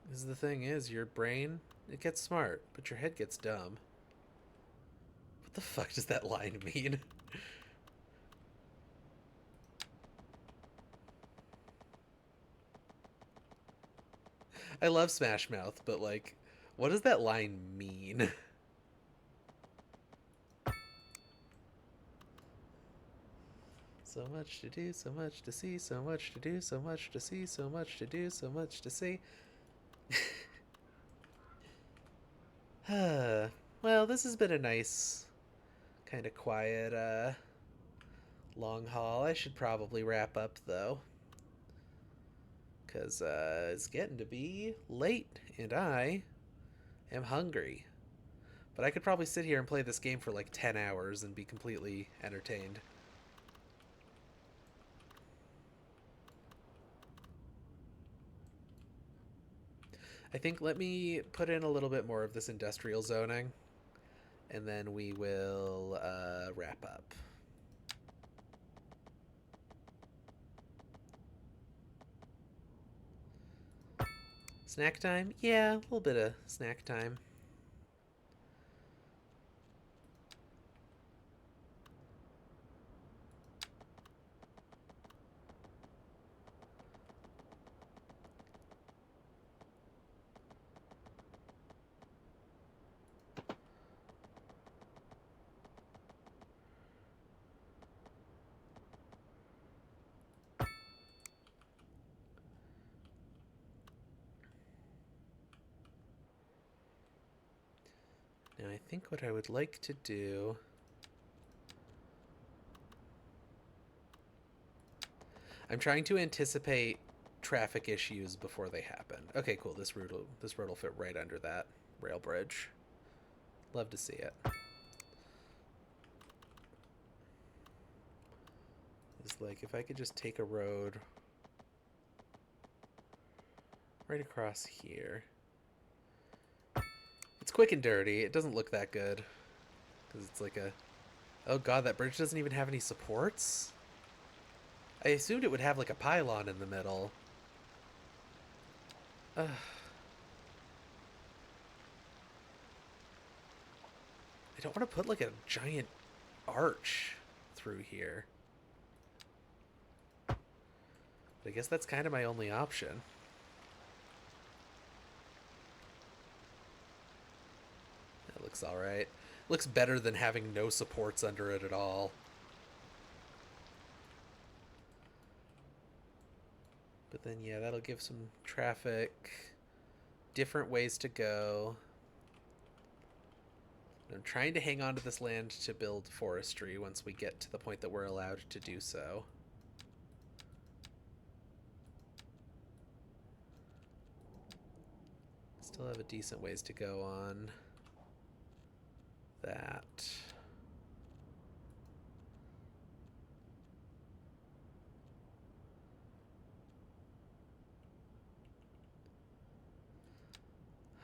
Because the thing is, your brain, it gets smart, but your head gets dumb. What the fuck does that line mean? I love Smash Mouth, but like, what does that line mean? So much to do, so much to see, so much to do, so much to see, so much to do, so much to see. Well, this has been a nice, kind of quiet, long haul. I should probably wrap up, though. Because, it's getting to be late, and I am hungry. But I could probably sit here and play this game for like 10 hours and be completely entertained. I think let me put in a little bit more of this industrial zoning, and then we will wrap up. Snack time? Yeah, a little bit of snack time. Now I think what I would like to do... I'm trying to anticipate traffic issues before they happen. Okay, cool. This road will fit right under that rail bridge. Love to see it. It's like if I could just take a road right across here. It's quick and dirty. It doesn't look that good because it's like a... Oh god, that bridge doesn't even have any supports? I assumed it would have like a pylon in the middle. Ugh. I don't want to put like a giant arch through here. But I guess that's kind of my only option. That looks alright. Looks better than having no supports under it at all. But then, yeah, that'll give some traffic, different ways to go. I'm trying to hang on to this land to build forestry once we get to the point that we're allowed to do so. Still have a decent ways to go on that.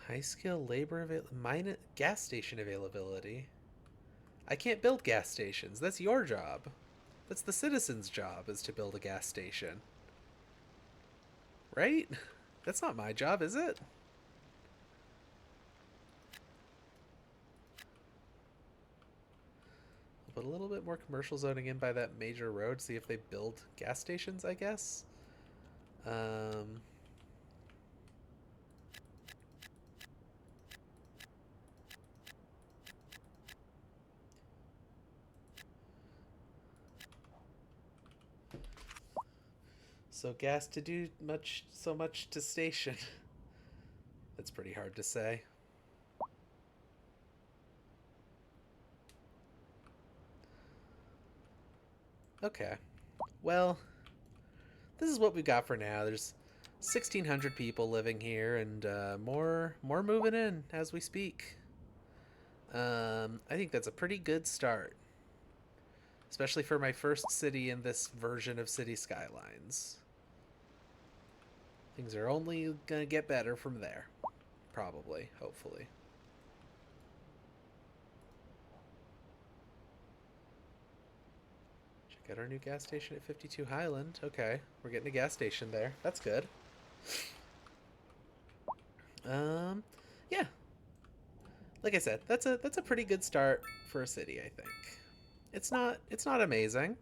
High skill labor gas station availability. I can't build gas stations. That's your job. That's the citizens' job, is to build a gas station. Right? That's not my job, is it? I'll put a little bit more commercial zoning in by that major road, see if they build gas stations, I guess. So gas to do so much to station. That's pretty hard to say. Okay. Well, this is what we've got for now. There's 1,600 people living here, and more moving in as we speak. I think that's a pretty good start, especially for my first city in this version of City Skylines. Things are only gonna get better from there. Probably, hopefully. Check out our new gas station at 52 Highland. Okay, we're getting a gas station there. That's good. Yeah. Like I said, that's a pretty good start for a city, I think. It's not amazing.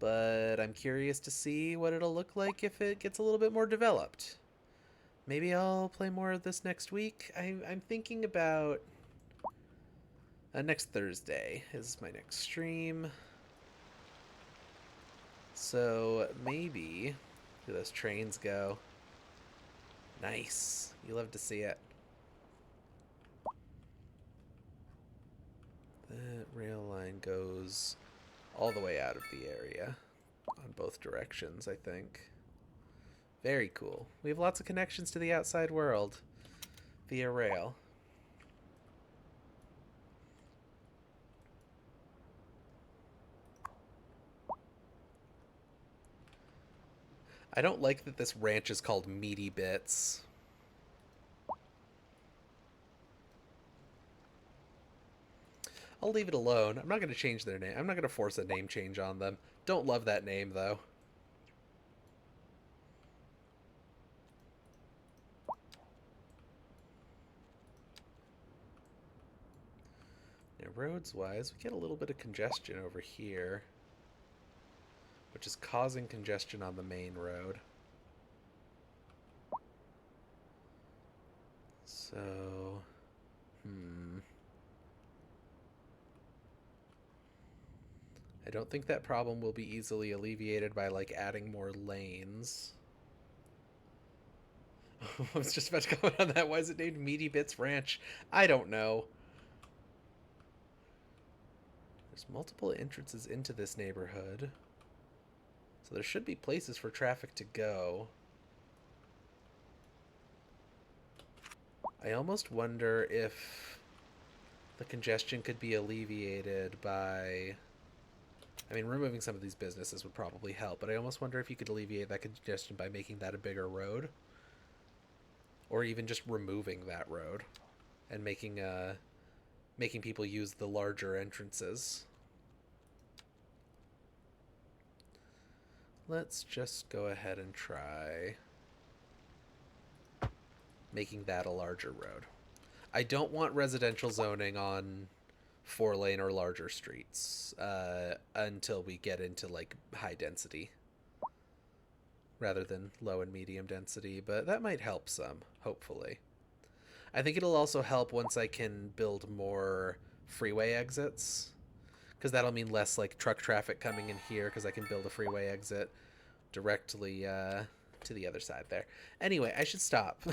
But I'm curious to see what it'll look like if it gets a little bit more developed. Maybe I'll play more of this next week. I'm thinking about... next Thursday is my next stream. So maybe... Do those trains go? Nice. You love to see it. That rail line goes all the way out of the area on both directions, I think. Very cool. We have lots of connections to the outside world via rail. I don't like that this ranch is called Meaty Bits. I'll leave it alone. I'm not going to change their name. I'm not going to force a name change on them. Don't love that name, though. roads-wise, we get a little bit of congestion over here, which is causing congestion on the main road. So, I don't think that problem will be easily alleviated by, like, adding more lanes. I was just about to comment on that. Why is it named Meaty Bits Ranch? I don't know. There's multiple entrances into this neighborhood, so there should be places for traffic to go. I almost wonder if the congestion could be alleviated by... I mean, removing some of these businesses would probably help, but I almost wonder if you could alleviate that congestion by making that a bigger road. Or even just removing that road and making people use the larger entrances. Let's just go ahead and try making that a larger road. I don't want residential zoning on 4-lane or larger streets until we get into, like, high density rather than low and medium density, but that might help some, hopefully. I think it'll also help once I can build more freeway exits, because that'll mean less, like, truck traffic coming in here, because I can build a freeway exit directly to the other side there. Anyway, I should stop.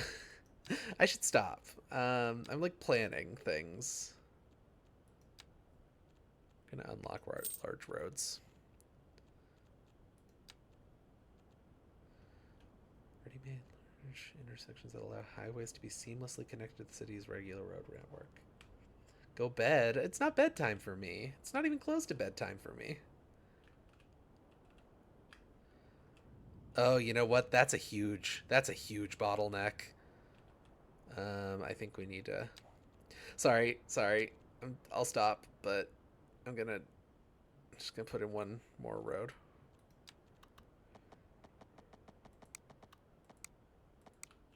I should stop. I'm, like, planning things. I'm gonna unlock large roads. Ready-made large intersections that allow highways to be seamlessly connected to the city's regular road network. Go bed? It's not bedtime for me. It's not even close to bedtime for me. Oh, you know what? That's a huge bottleneck. I think we need to... Sorry. I'll stop, but I'm just gonna put in one more road.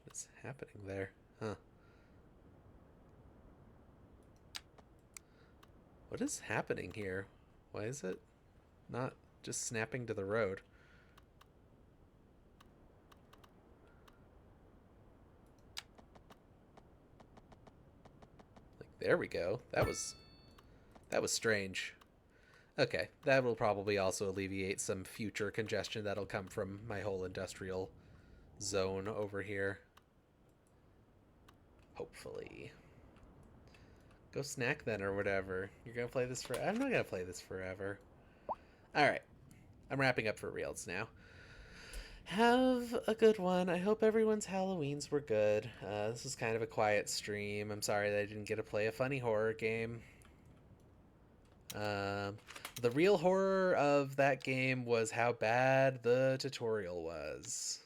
What's happening there? Huh. What is happening here? Why is it not just snapping to the road? Like, there we go. That was strange. Okay, that will probably also alleviate some future congestion that'll come from my whole industrial zone over here. Hopefully. Go snack then or whatever. You're gonna play this I'm not gonna play this forever. Alright. I'm wrapping up for reals now. Have a good one. I hope everyone's Halloweens were good. This was kind of a quiet stream. I'm sorry that I didn't get to play a funny horror game. The real horror of that game was how bad the tutorial was.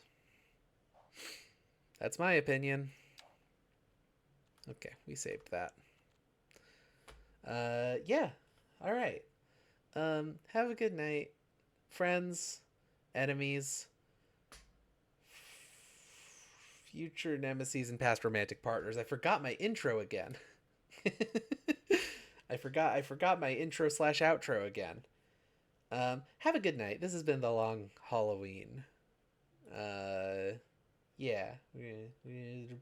That's my opinion. Okay, we saved that. Yeah. All right. Have a good night, friends, enemies, future nemesis, and past romantic partners. I forgot my intro again. I forgot my intro / outro again. Have a good night. This has been the long Hauloween. Yeah.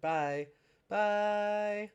Bye. Bye.